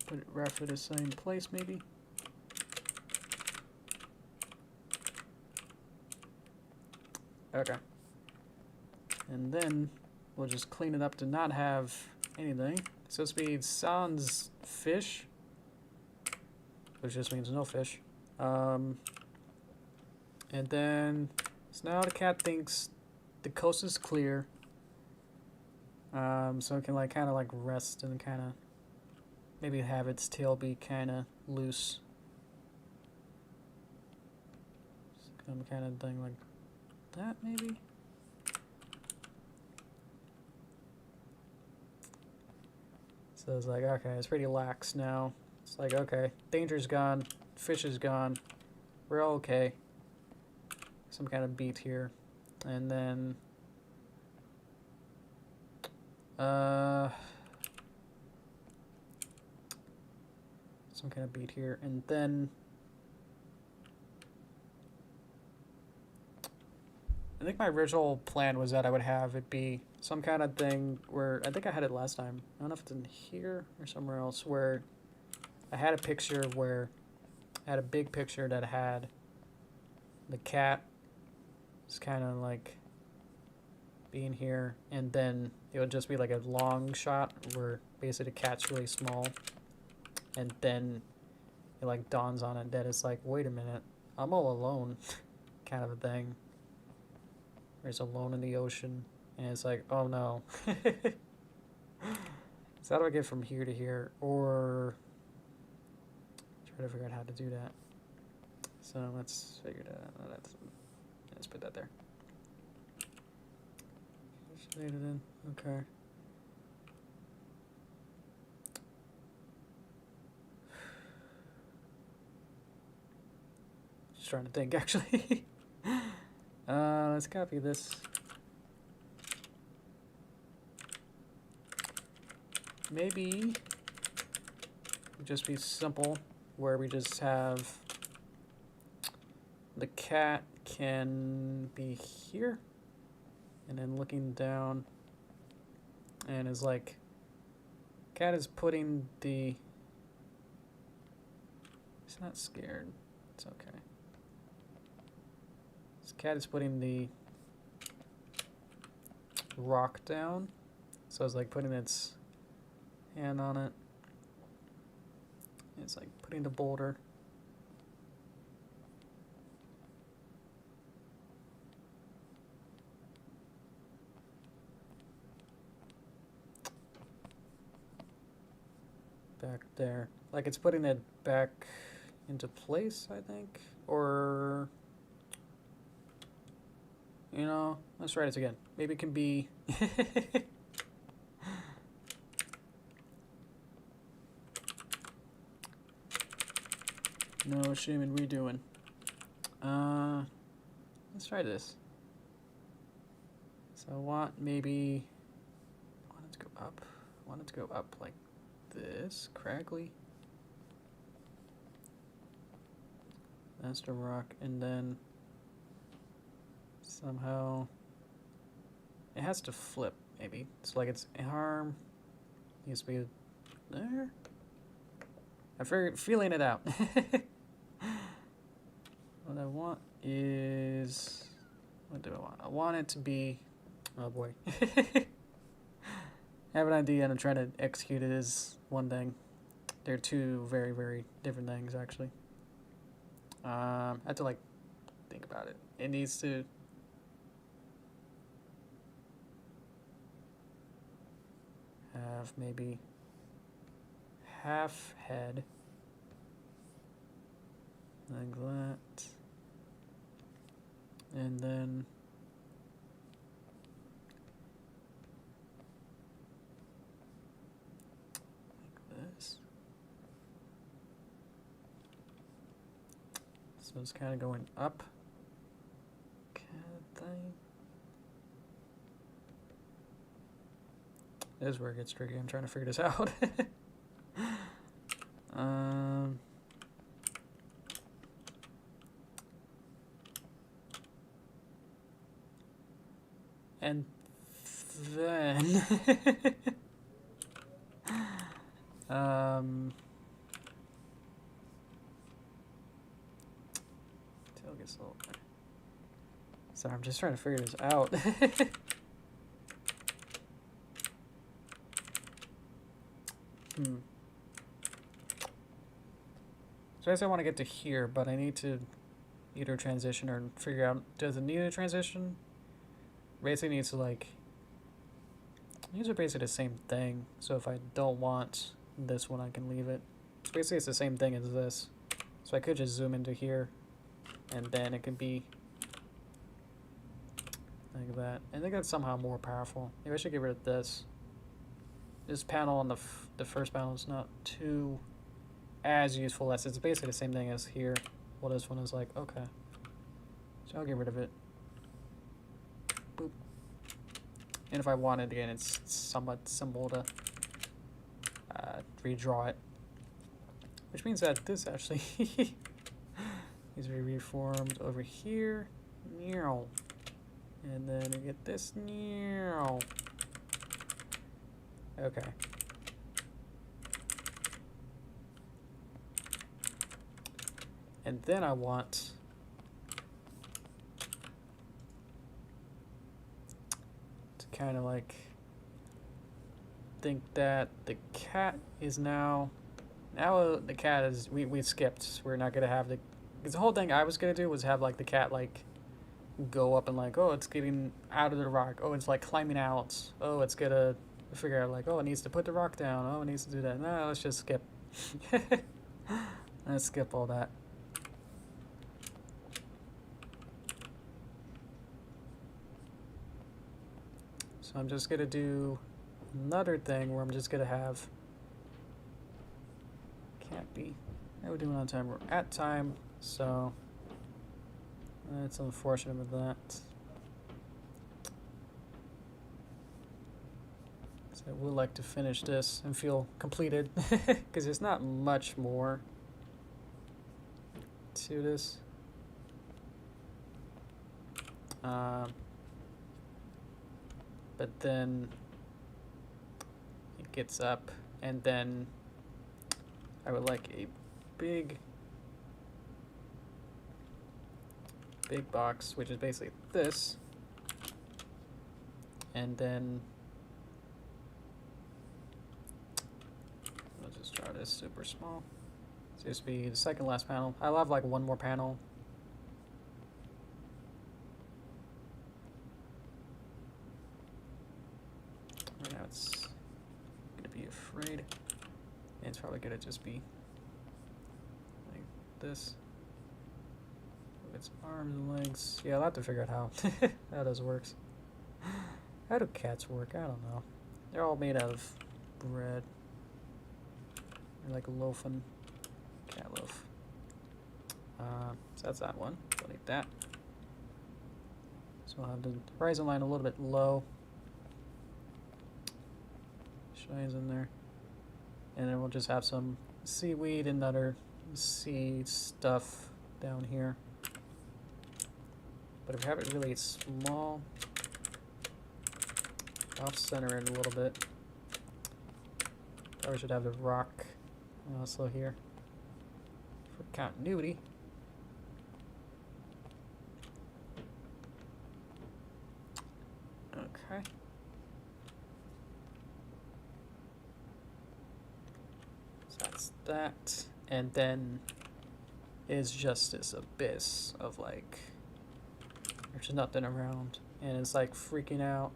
Speaker 1: Put it roughly the same place, maybe. Okay. And then we'll just clean it up to not have anything. So speed sans fish, which just means no fish. And then, so now the cat thinks the coast is clear. So it can like kind of like rest and kind of maybe have its tail be kind of loose. Some kind of thing like that, maybe. So it's like, okay, it's pretty lax now. It's like, okay, danger's gone, fish is gone, we're all okay. Some kind of beat here. And then some kind of beat here, and then think my original plan was that I would have it be some kind of thing where, I think I had it last time. I don't know if it's in here or somewhere else, where I had a picture where I had a big picture that had the cat is kind of like being here, and then it would just be like a long shot where basically the cat's really small, and then it like dawns on it that it's like, wait a minute, I'm all alone, kind of a thing. There's alone in the ocean, and it's like, oh no. So how do I get from here to here, or try to figure out how to do that? So let's figure that out. Let's put that there. Leave it in. Okay. Just trying to think, actually. Let's copy this. Maybe just be simple, where we just have the cat can be here, and then looking down, and is like, cat is putting the, it's not scared, it's okay. This cat is putting the rock down, so it's like putting its hand on it. It's like putting the boulder. Back there. Like it's putting it back into place, I think. Or, you know, let's try this again. Maybe it can be... No shame in redoing. Let's try this. So I want maybe... I want it to go up. I want it to go up like this, craggly. That's the rock, and then somehow it has to flip, maybe. It's like its arm needs to be there. I'm feeling it out. What I want is, what do I want? I want it to be, oh boy. I have an idea and I'm trying to execute it as one thing. They're two very, very different things, actually. I have to like think about it. It needs to have maybe half head like that, and then like this. So it's kind of going up, kind of thing. This is where it gets tricky. I'm trying to figure this out. And then tail gets a little. Sorry, I'm just trying to figure this out. So I guess I want to get to here, but I need to either transition or figure out, does it need a transition? Basically needs to like, these are basically the same thing. So if I don't want this one, I can leave it. So basically it's the same thing as this. So I could just zoom into here, and then it can be like that. I think that's somehow more powerful. Maybe I should get rid of this. This panel on the first panel is not too as useful as it's basically the same thing as here. Well, this one is like, okay. So I'll get rid of it. Boop. And if I wanted, again, it's somewhat simple to redraw it. Which means that this actually needs to be reformed over here. Meow. And then we get this. Okay. And then I want to kind of like think that the cat is now the cat is we skipped. We're not gonna have the, because the whole thing I was gonna do was have like the cat like go up and like, oh, it's getting out of the rock, oh, it's like climbing out, oh, it's gonna figure out like, oh, it needs to put the rock down, oh, it needs to do that. No, let's just skip. Let's skip all that. So I'm just gonna do another thing where I'm just gonna have, can't be, how are we doing on time? We're at time, so that's unfortunate with that. So I would like to finish this and feel completed, because there's not much more to this. But then it gets up, and then I would like a big box, which is basically this, and then I'll just draw this super small. So this will be the second last panel. I'll have like one more panel. Right now it's gonna be afraid, and it's probably gonna just be like this. Its arms and legs. Yeah, I'll have to figure out how how this works. How do cats work? I don't know. They're all made out of bread. They're like loafing. Cat loaf. So that's that one. Don't need that. So I'll have the horizon line a little bit low. Shines in there. And then we'll just have some seaweed and other sea stuff down here. But if we have it really small, off center it a little bit. Probably should have the rock also here for continuity. Okay. So that's that. And then is just this abyss of like, there's nothing around, and it's like freaking out.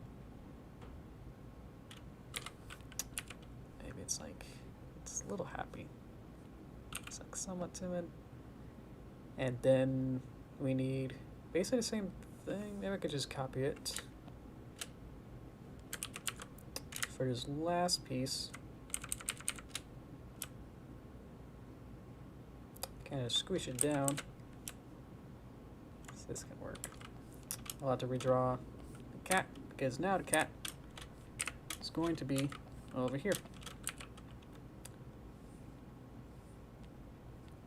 Speaker 1: Maybe it's like, it's a little happy. It's like somewhat timid. And then we need basically the same thing. Maybe I could just copy it. For this last piece, kind of squish it down. So this can work. I'll have to redraw the cat, because now the cat is going to be over here.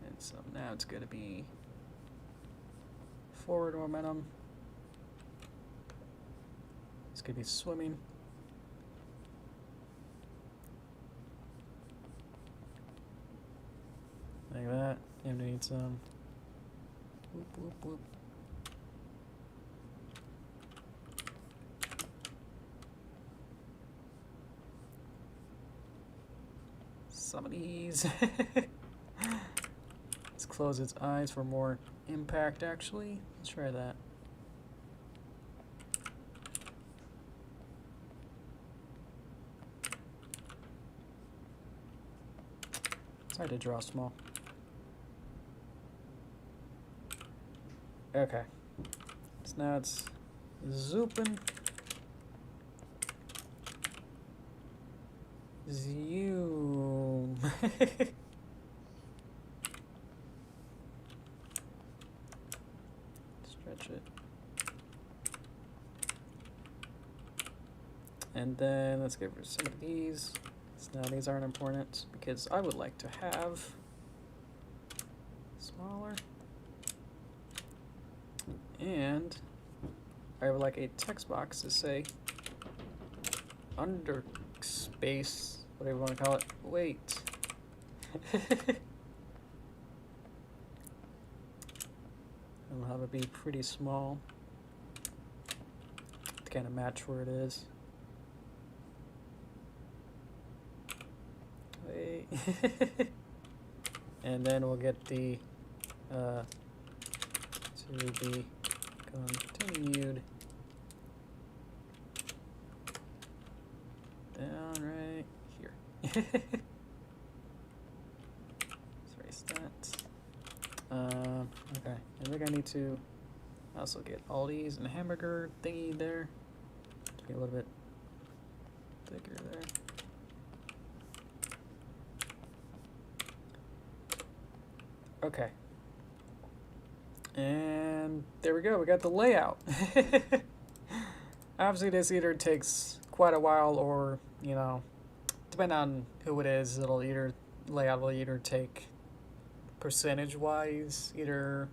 Speaker 1: And so now it's going to be forward momentum. It's going to be swimming. Like that. And we need some whoop, whoop, whoop. Some of these. Let's close its eyes for more impact, actually. Let's try that. It's hard to draw small. Okay. So now it's zooping. Zoom. Stretch it. And then let's get rid of some of these. So now these aren't important because I would like to have smaller. And I would like a text box to say under space, whatever you want to call it. Wait. I'll have it be pretty small to kind of match where it is. Wait. And then we'll get the to be continued down right here. Let's erase that. Okay, I think I need to also get all these and a hamburger thingy there. Be a little bit thicker there. Okay. And there we go, we got the layout. Obviously this either takes quite a while or, you know, depending on who it is, layout will either take percentage-wise either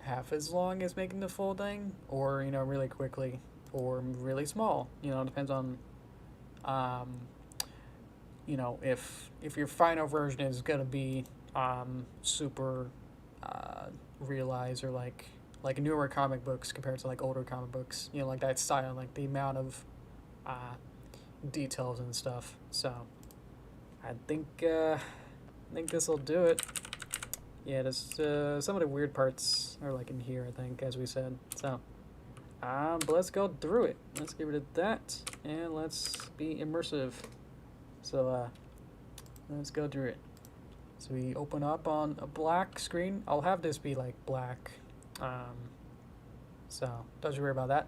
Speaker 1: half as long as making the full thing, or, you know, really quickly, or really small. You know, it depends on, you know, if your final version is gonna be super realized, or like newer comic books compared to like older comic books, you know, like that style, like the amount of details and stuff. So I think this will do it. Yeah, just some of the weird parts are like in here, I think, as we said. So but let's go through it. Let's get rid of that and let's be immersive. So let's go through it. So we open up on a black screen. I'll have this be like black, so don't you worry about that.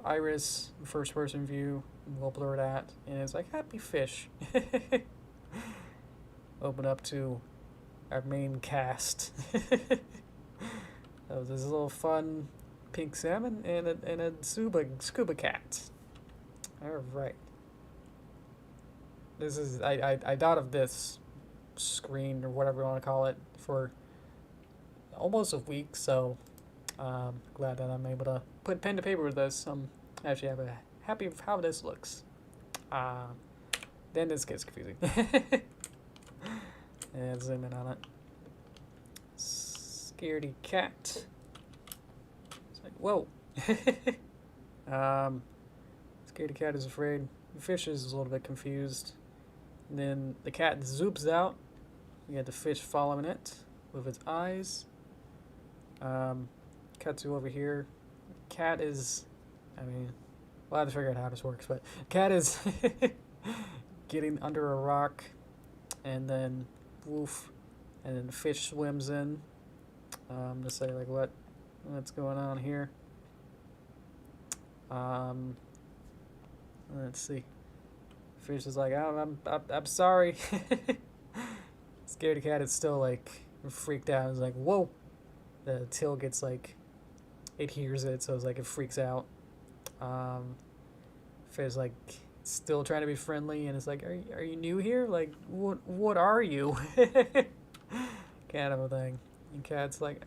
Speaker 1: Iris, first person view, we'll blur that, and it's like happy fish. Open up to our main cast. So there's a little fun pink salmon and a scuba cat. All right. This is I thought of this screen, or whatever you want to call it, for almost a week, so glad that I'm able to put pen to paper with this. Actually happy with how this looks. Then this gets confusing. And zoom in on it. Scaredy cat. It's like, whoa. Scaredy cat is afraid. The fish is a little bit confused. And then the cat zoops out. We got the fish following it with its eyes. Cut to over here. Cat is, I mean, we'll have to figure out how this works, but cat is getting under a rock, and then woof, and then the fish swims in. To say like what's going on here. Let's see. Fish is like, oh, I'm sorry. Scaredy cat is still like freaked out. It's like, whoa. The tail gets like, it hears it, so it's like it freaks out. Fish like still trying to be friendly, and it's like, are you new here? Like, what are you? Kind of a thing. And cat's like,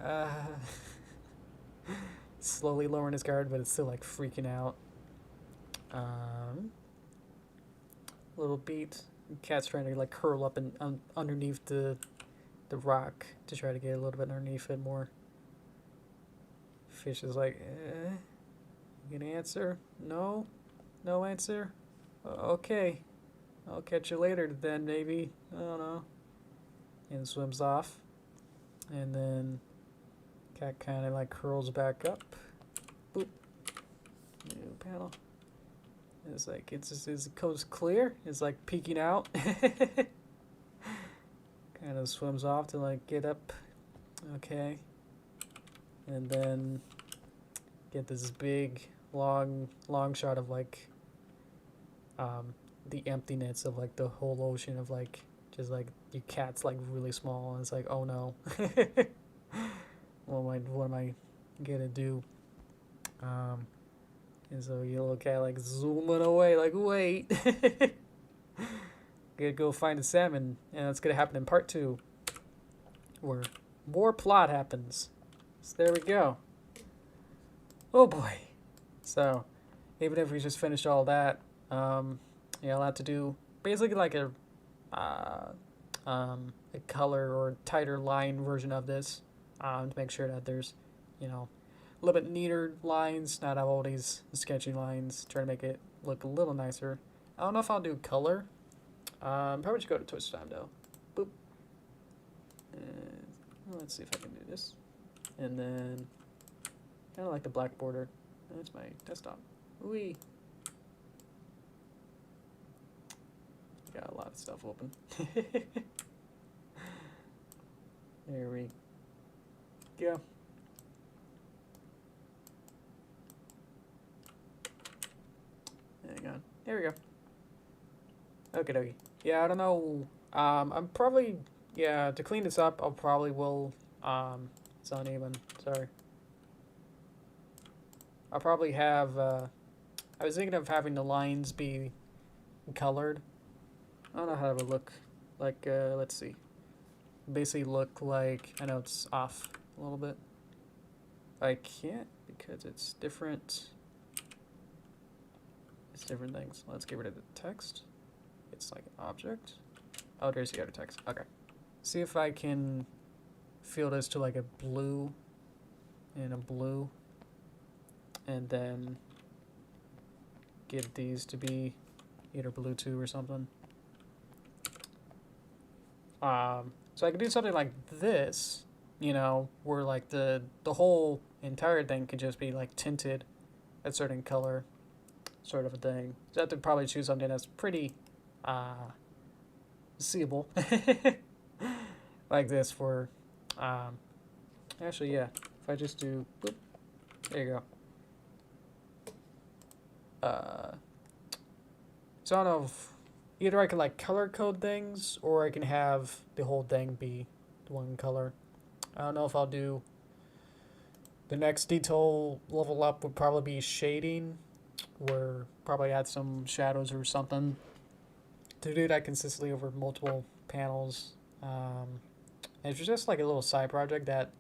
Speaker 1: slowly lowering his guard, but it's still like freaking out. Little beat. Cat's trying to like curl up and underneath the rock to try to get a little bit underneath it more. Fish is like, you gonna answer? No answer. Okay, I'll catch you later then, maybe. I don't know. And swims off, and then cat kind of like curls back up. Boop. New panel. It's like it's the coast clear. It's like peeking out. Kind of swims off to like get up. Okay. And then get this big long shot of like the emptiness of like the whole ocean of like just like your cat's like really small, and it's like, oh no. what am I gonna do? And so your little cat like zooming away, like, wait. Gotta go find a salmon, and that's gonna happen in part 2, where more plot happens. So there we go. Oh boy. So even if we just finished all that, yeah, I'll have to do basically like uh, a color or tighter line version of this to make sure that there's, you know, a little bit neater lines, not have all these sketchy lines, try to make it look a little nicer. I don't know if I'll do color. Probably should go to Twitch time though. Boop. And let's see if I can do this. And then kind of like the black border. That's my desktop. Wee. Got a lot of stuff open. There we go. Hang on. There we go. Okay, dokie. Yeah, I don't know. I'm probably, yeah, to clean this up, I'll probably will, it's uneven, sorry. I'll probably have, I was thinking of having the lines be colored. I don't know how it would look like, let's see. Basically look like, I know it's off a little bit. I can't because it's different. It's different things. Let's get rid of the text. It's like an object. Oh, there's the other text. Okay. See if I can fill this to like a blue and a blue. And then get these to be either blue 2 or something. So I could do something like this, you know, where like the whole entire thing could just be like tinted a certain color, sort of a thing. So I have to probably choose something that's pretty seeable, like this for, actually, yeah, if I just do, boop, there you go. So I don't know if either I can like color code things or I can have the whole thing be one color. I don't know if I'll do the next detail level up would probably be shading, where probably add some shadows or something to do that consistently over multiple panels. It's just like a little side project that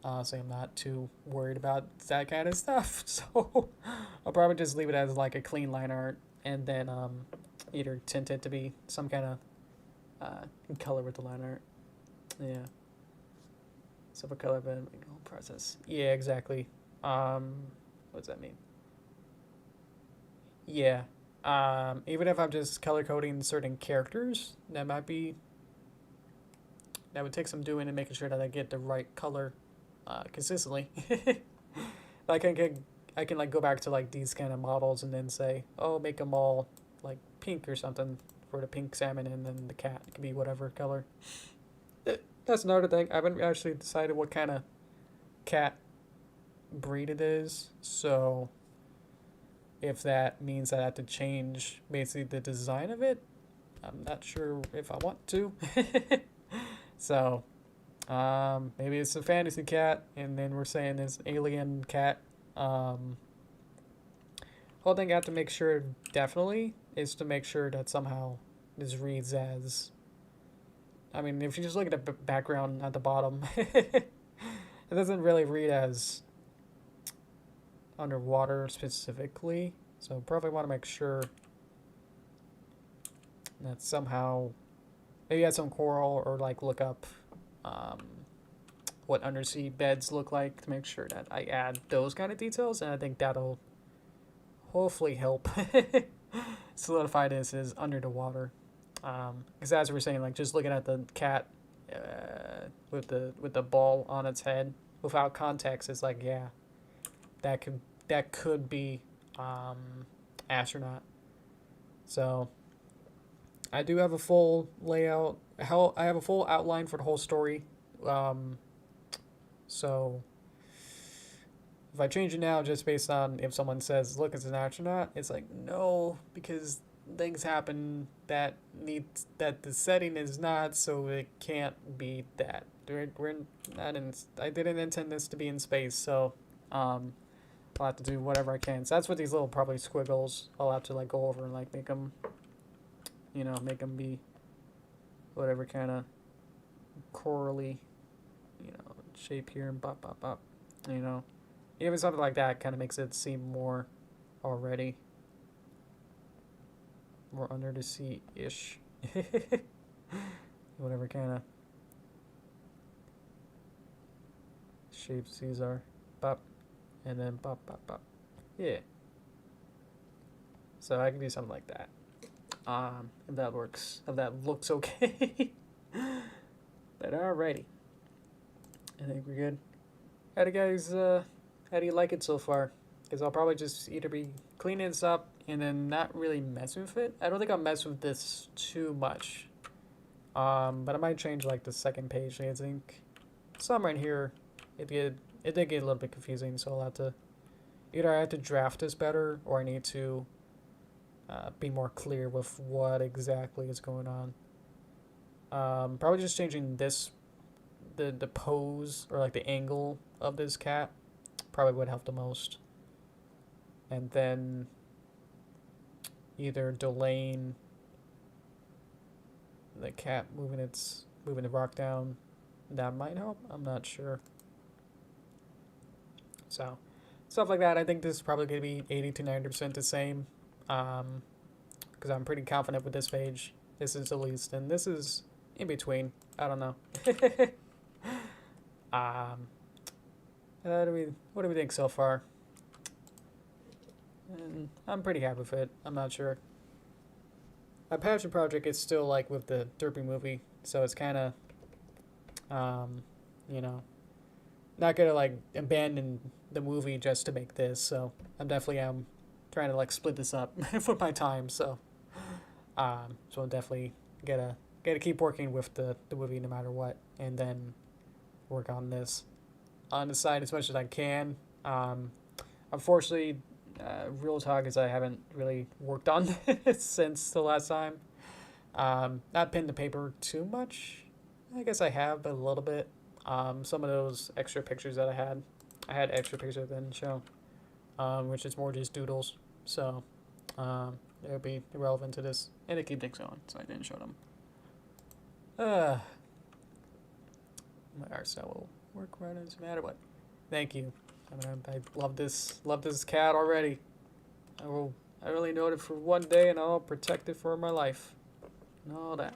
Speaker 1: honestly I'm not too worried about that kind of stuff. So I'll probably just leave it as like a clean line art and then either tint it to be some kind of color with the line art. Yeah. So for color, but whole process. Yeah, exactly. What does that mean? Yeah. Even if I'm just color coding certain characters, that would take some doing and making sure that I get the right color consistently. Like I can like go back to like these kind of models and then say, oh, make them all like pink or something for the pink salmon, and then the cat can be whatever color. That's another thing. I haven't actually decided what kind of cat breed it is, so if that means I have to change basically the design of it, I'm not sure if I want to. So maybe it's a fantasy cat, and then we're saying it's alien cat. Whole thing I have to make sure definitely is to make sure that somehow this reads as, I mean, if you just look at the background at the bottom, it doesn't really read as underwater specifically. So probably want to make sure that somehow, maybe add some coral or like look up what undersea beds look like to make sure that I add those kind of details, and I think that'll hopefully help solidify this as under the water. Because as we're saying, like just looking at the cat with the ball on its head without context, it's like, yeah, that could be astronaut. So I do have a full layout. I have a full outline for the whole story. So if I change it now just based on if someone says, look, it's an astronaut, it's like, no, because things happen that the setting is not, so it can't be that. We're not in, I didn't intend this to be in space, so I'll have to do whatever I can. So that's what these little probably squiggles I'll have to like go over and like make them, you know, make them be whatever kind of corally, you know, shape here and bop, bop, bop, you know. Even something like that kind of makes it seem more already. More under the sea-ish. Whatever kind of shapes these are. Bop. And then bop, bop, bop. Yeah. So I can do something like that. If that works. If that looks okay. But alrighty. I think we're good. How do you guys, how do you like it so far? Because I'll probably just either be cleaning this up and then not really messing with it. I don't think I'll mess with this too much. But I might change like the second page. I think somewhere in here, it did get a little bit confusing. So I'll have to, either I have to draft this better or I need to be more clear with what exactly is going on. Probably just changing this, the pose or like the angle of this cat probably would help the most. And then either delaying the cat moving the rock down, that might help. I'm not sure. So stuff like that. I think this is probably going to be 80 to 90% the same, because I'm pretty confident with this page. This is the least, and this is in between. I don't know. What do we think so far? And I'm pretty happy with it. I'm not sure. My passion project is still like with the Derpy movie, so it's kind of, you know, not gonna like abandon the movie just to make this. So I'm definitely trying to like split this up with my time. So so I'm definitely gotta keep working with the movie no matter what, and then work on this on the side as much as I can. Unfortunately, real talk is I haven't really worked on this since the last time. Not pen to paper too much. I guess I have, but a little bit. Some of those extra pictures that I had extra pictures I didn't show, which is more just doodles. So it would be irrelevant to this, and to keep things going, so I didn't show them. My art style will work right as no matter what. Thank you. I love this cat already. I really know it for one day, and I'll protect it for my life. And all that.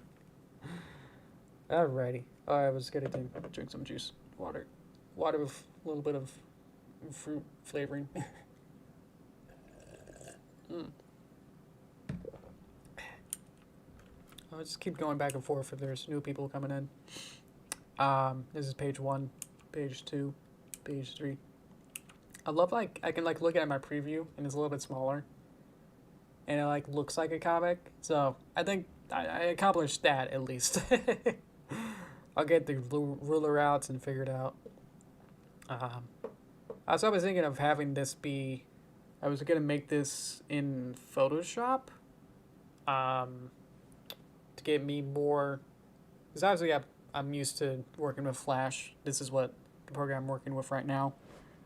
Speaker 1: Alrighty. Oh, I was gonna drink some juice. Water with a little bit of fruit flavoring. I'll just keep going back and forth if there's new people coming in. This is page 1, page 2, page 3. I love like I can like look at my preview and it's a little bit smaller, and it like looks like a comic. So I think I accomplished that at least. I'll get the ruler out and figure it out. I was thinking of having this be. I was gonna make this in Photoshop. To get me more, because obviously I'm used to working with Flash. This is what the program I'm working with right now.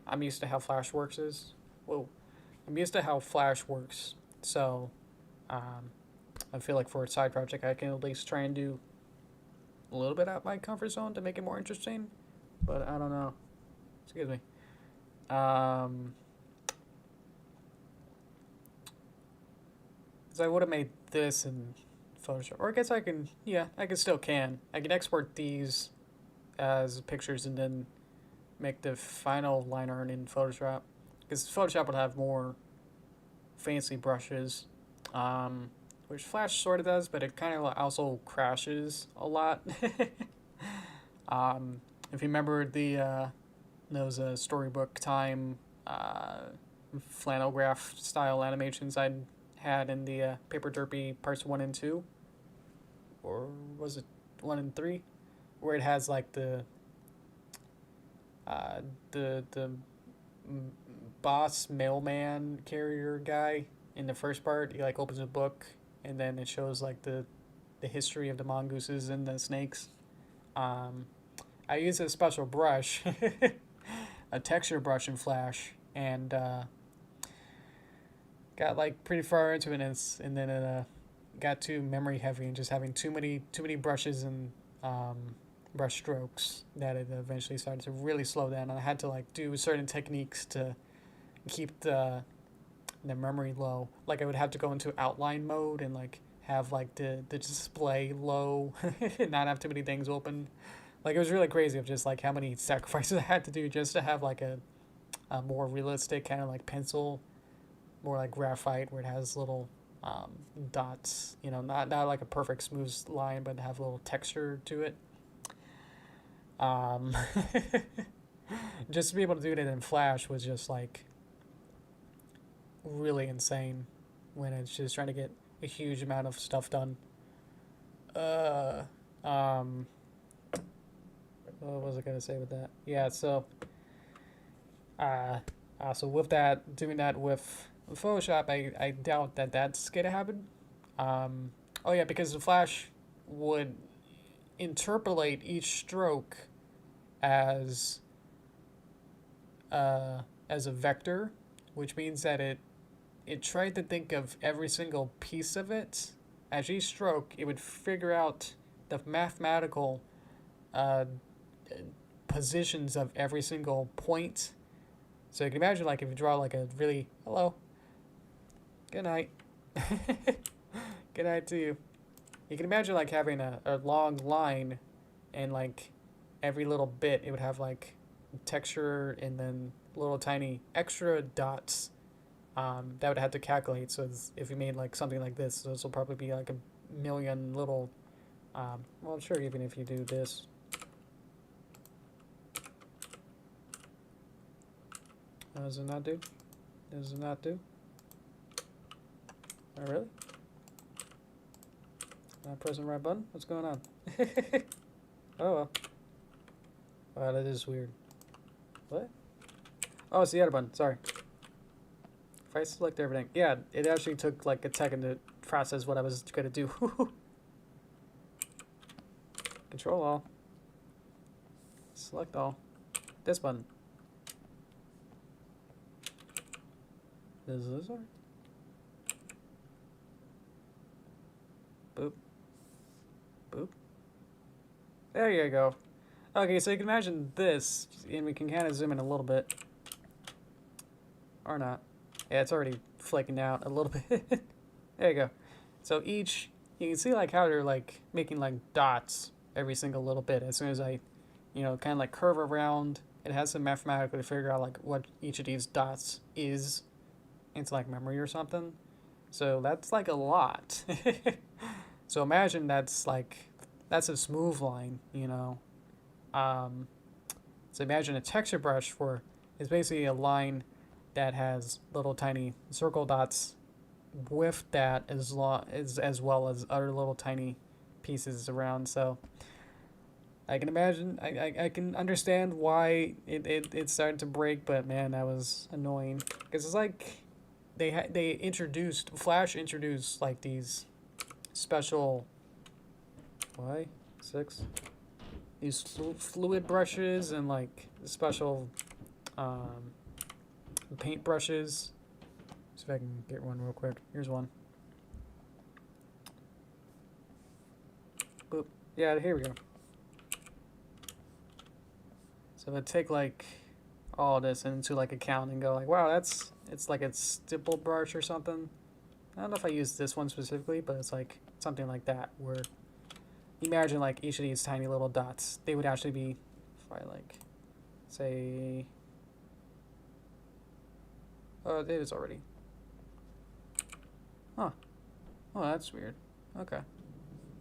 Speaker 1: I'm used to how Flash works is. Whoa. I'm used to how Flash works. So, I feel like for a side project, I can at least try and do a little bit out my comfort zone to make it more interesting. But I don't know. Excuse me. Because I would have made this in Photoshop. Or I guess I can, yeah, I still can. I can export these as pictures and then make the final line art in Photoshop, because Photoshop would have more fancy brushes, which Flash sort of does, but it kind of also crashes a lot. If you remember those storybook time flannel graph style animations I had in the Paper Derpy parts 1 and 2, or was it 1 and 3, where it has like the boss mailman carrier guy in the first part. He like opens a book and then it shows like the history of the mongooses and the snakes. I use a special brush, a texture brush in Flash, and got like pretty far into it, and then it got too memory heavy and just having too many brushes and brush strokes that it eventually started to really slow down, and I had to like do certain techniques to keep the memory low. Like I would have to go into outline mode and like have like the display low and not have too many things open. Like it was really crazy of just like how many sacrifices I had to do just to have like a more realistic kind of like pencil, more like graphite where it has little dots, you know, not like a perfect smooth line, but have a little texture to it. Just to be able to do that in Flash was just like really insane when it's just trying to get a huge amount of stuff done. What was I gonna say with that? Yeah, so so with that, doing that with Photoshop, I doubt that that's gonna happen. Oh yeah, because the Flash would interpolate each stroke as a vector, which means that it tried to think of every single piece of it. As each stroke, it would figure out the mathematical positions of every single point. So you can imagine, like, if you draw like a really hello, good night, good night to you. You can imagine like having a long line, and like every little bit, it would have like texture and then little tiny extra dots that would have to calculate. So if you made like something like this will probably be like a million little. Well, I'm sure even if you do this. Does it not do? Does it not do? Oh, really? Not pressing the right button? What's going on? Oh well. Wow, that is weird. What? Oh, it's the other button. Sorry. If I select everything. Yeah, it actually took like a second to process what I was going to do. Control all. Select all. This button. Is this one? Boop. Boop. There you go. Okay, so you can imagine this, and we can kind of zoom in a little bit. Or not. Yeah, it's already flaking out a little bit. There you go. So each, you can see like how they're like making like dots every single little bit. As soon as I, you know, kind of like curve around, it has to mathematically figure out like what each of these dots is into like memory or something. So that's like a lot. So imagine that's a smooth line, you know. So imagine a texture brush for is basically a line that has little tiny circle dots with that as well as other little tiny pieces around. So I can imagine, I can understand why it started to break, but man, that was annoying because it's like Flash introduced like these special these fluid brushes and like special paint brushes. See if I can get one real quick. Here's one. Boop. Yeah, here we go. So if I take like all this into like account and go like, wow, it's like a stipple brush or something. I don't know if I use this one specifically, but it's like something like that where imagine like each of these tiny little dots, they would actually be, if I like say, oh, it is already. Huh. Oh, that's weird. Okay.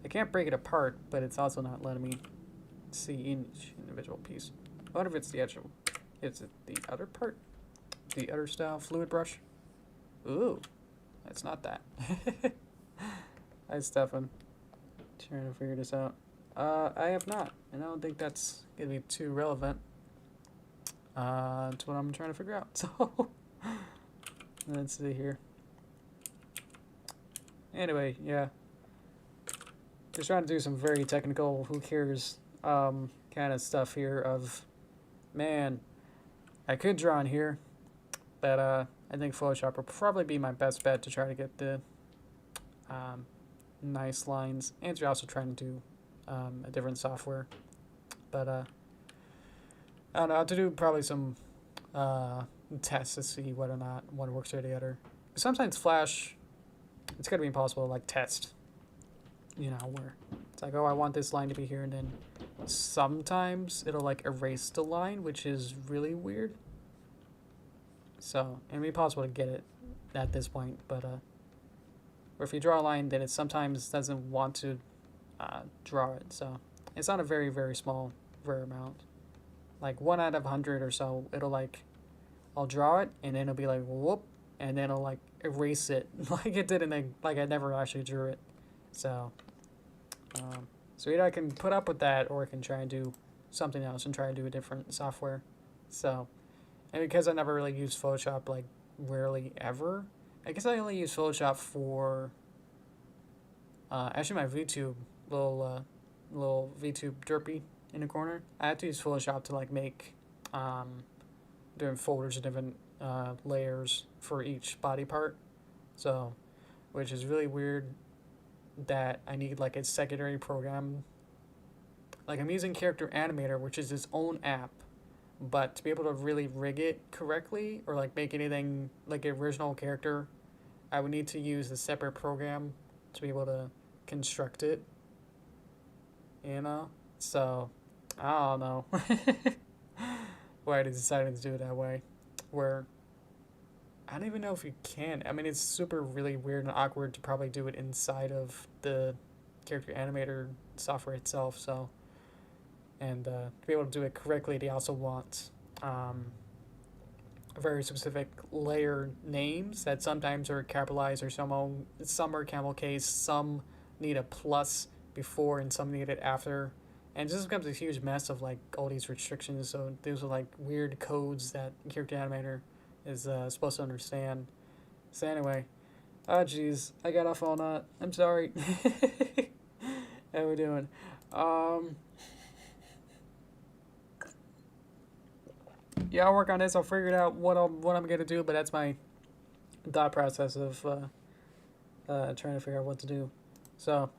Speaker 1: I can't break it apart, but it's also not letting me see each individual piece. I wonder if it's the actual, is it the other part? The other style fluid brush? Ooh, it's not that. Hi, Stefan. Trying to figure this out. I have not, and I don't think that's gonna be too relevant to what I'm trying to figure out. So let's see here. Anyway, yeah, just trying to do some very technical, who cares, kind of stuff here. Of man, I could draw in here, but I think Photoshop will probably be my best bet to try to get the nice lines. And you're also trying to do a different software. But I don't know. I have to do probably some tests to see whether or not one works or the other. Sometimes Flash, it's gonna be impossible to like test. You know, where it's like, oh, I want this line to be here, and then sometimes it'll like erase the line, which is really weird. So it'd be possible to get it at this point, but or if you draw a line, then it sometimes doesn't want to draw it. So it's not a very, very small rare amount. Like 1 out of 100 or so, it'll like, I'll draw it, and then it'll be like, whoop, and then it'll like erase it like it did, and like I never actually drew it. So, so either I can put up with that, or I can try and do something else and try and do a different software. So, and because I never really used Photoshop, like rarely ever, I guess I only use Photoshop for actually my VTube little VTube Derpy in the corner. I have to use Photoshop to like make different folders and different layers for each body part. So, which is really weird that I need like a secondary program. Like I'm using Character Animator, which is its own app, but to be able to really rig it correctly or like make anything like an original character, I would need to use a separate program to be able to construct it. You know? So, I don't know why I decided to do it that way. Where I don't even know if you can. I mean, it's super really weird and awkward to probably do it inside of the Character Animator software itself. So, and to be able to do it correctly, they also want very specific layer names that sometimes are capitalized or some are camel case, some need a plus before and some need it after. And it just becomes a huge mess of like all these restrictions. So those are like weird codes that Character Animator is supposed to understand. So anyway, oh geez, I got off on that. I'm sorry. How we doing? Yeah, I'll work on this. I'll figure it out what I'm gonna do. But that's my thought process of trying to figure out what to do. So,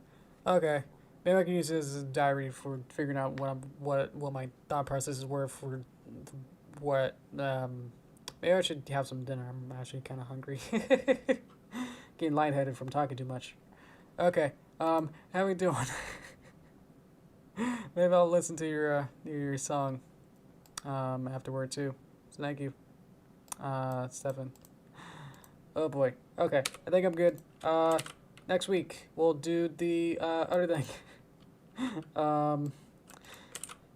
Speaker 1: okay. Maybe I can use this as a diary for figuring out what my thought processes were for what. Maybe I should have some dinner. I'm actually kind of hungry. Getting lightheaded from talking too much. Okay. How we doing? Maybe I'll listen to your song afterward too. So thank you, Stefan. Oh boy. Okay. I think I'm good. Next week we'll do the other thing.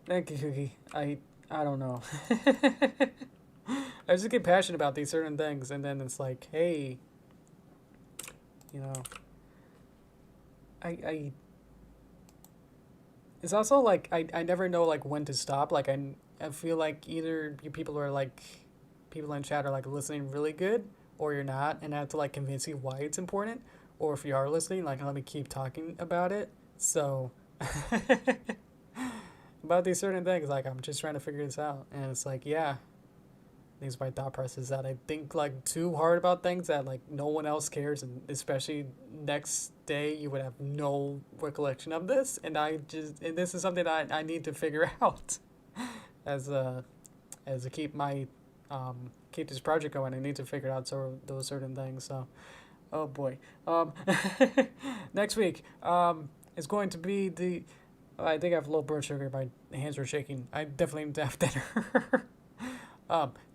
Speaker 1: Thank you, Cookie. I don't know. I just get passionate about these certain things, and then it's like, hey, you know, I it's also like I never know like when to stop. Like I feel like either you people are like people in chat are like listening really good, or you're not, and I have to like convince you why it's important. Or if you are listening, like let me keep talking about it. So about these certain things, like I'm just trying to figure this out, and it's like, yeah, these are my thought processes that I think like too hard about things that like no one else cares, and especially next day you would have no recollection of this, and this is something that I need to figure out as to keep my keep this project going. I need to figure out those certain things. So, oh boy, next week is going to be the. I think I have low blood sugar. My hands are shaking. I definitely need to have dinner.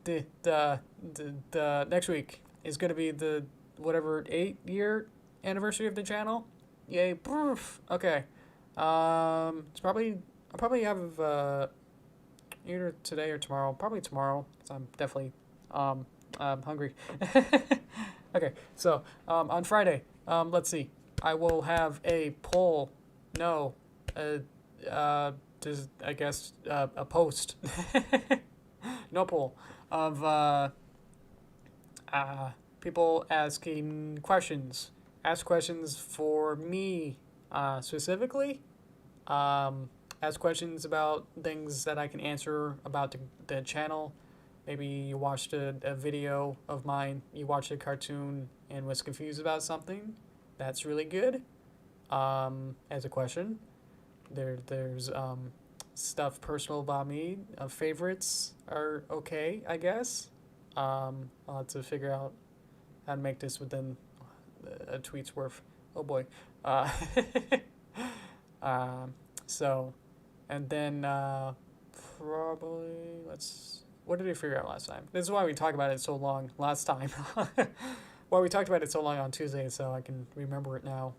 Speaker 1: The next week is going to be the whatever 8-year anniversary of the channel. Yay! Proof. Okay. I'll probably have either today or tomorrow. Probably tomorrow, because I'm definitely hungry. Okay. So on Friday, let's see. I will have a poll. No. Just I guess a post. No poll of people asking questions. Ask questions for me specifically. Ask questions about things that I can answer about the channel. Maybe you watched a video of mine, you watched a cartoon and was confused about something. That's really good. As a question. There's stuff personal about me. Favorites are okay, I guess. I'll have to figure out how to make this within a tweet's worth. Oh boy. Uh, um, so, and then probably what did we figure out last time? This is why we talked about it so long last time. Why we talked about it so long on Tuesday, so I can remember it now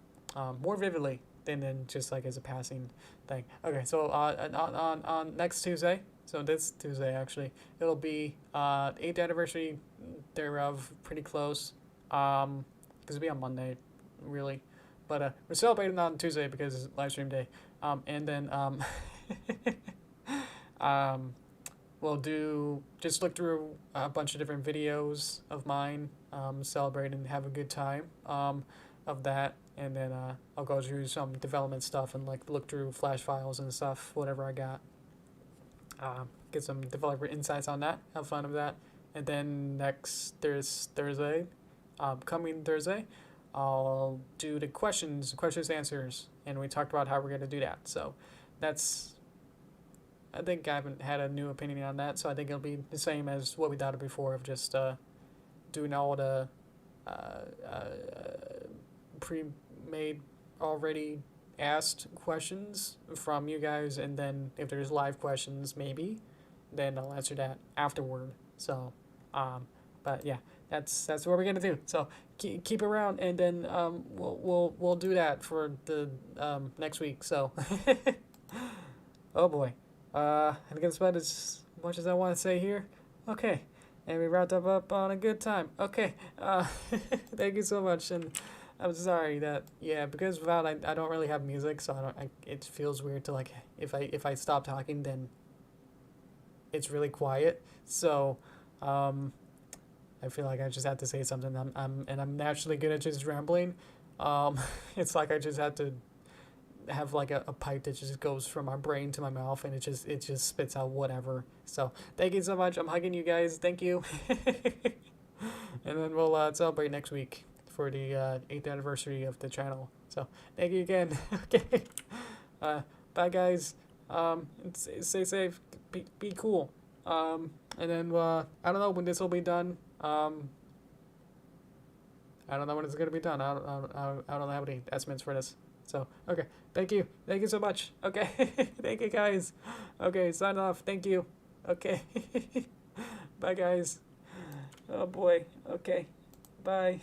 Speaker 1: more vividly than just like as a passing thing. Okay, so on next Tuesday, so this Tuesday actually, it'll be 8th anniversary thereof, pretty close. Because it'll be on Monday, really. But we're celebrating on Tuesday because it's live stream day. And then we'll just look through a bunch of different videos of mine, celebrate and have a good time of that. And then I'll go through some development stuff and like look through Flash files and stuff, whatever I got. Get some developer insights on that, have fun with that. And then next Thursday, coming Thursday, I'll do the questions, answers, and we talked about how we're going to do that. So I think I haven't had a new opinion on that, so I think it'll be the same as what we did before of just doing all the pre-made, already asked questions from you guys, and then if there's live questions, maybe, then I'll answer that afterward. So, but yeah, that's what we're gonna do. So keep around, and then we'll do that for the next week. So, oh boy, I think that's about as much as I want to say here. Okay, and we wrapped up on a good time. Okay, thank you so much, and I'm sorry that because without I don't really have music, so it feels weird to like if I stop talking, then it's really quiet. So I feel like I just have to say something. I'm naturally good at just rambling. It's like I just have to have like a pipe that just goes from my brain to my mouth, and it just spits out whatever. So thank you so much. I'm hugging you guys. Thank you. And then we'll celebrate next week for the 8th anniversary of the channel. So thank you again. Okay. Bye guys. Stay safe. Be cool. And then I don't know when this will be done. I don't know when it's gonna be done. I don't have any estimates for this. So okay. Thank you so much. Okay. Thank you guys. Okay, sign off. Thank you. Okay. Bye guys. Oh boy. Okay. Bye.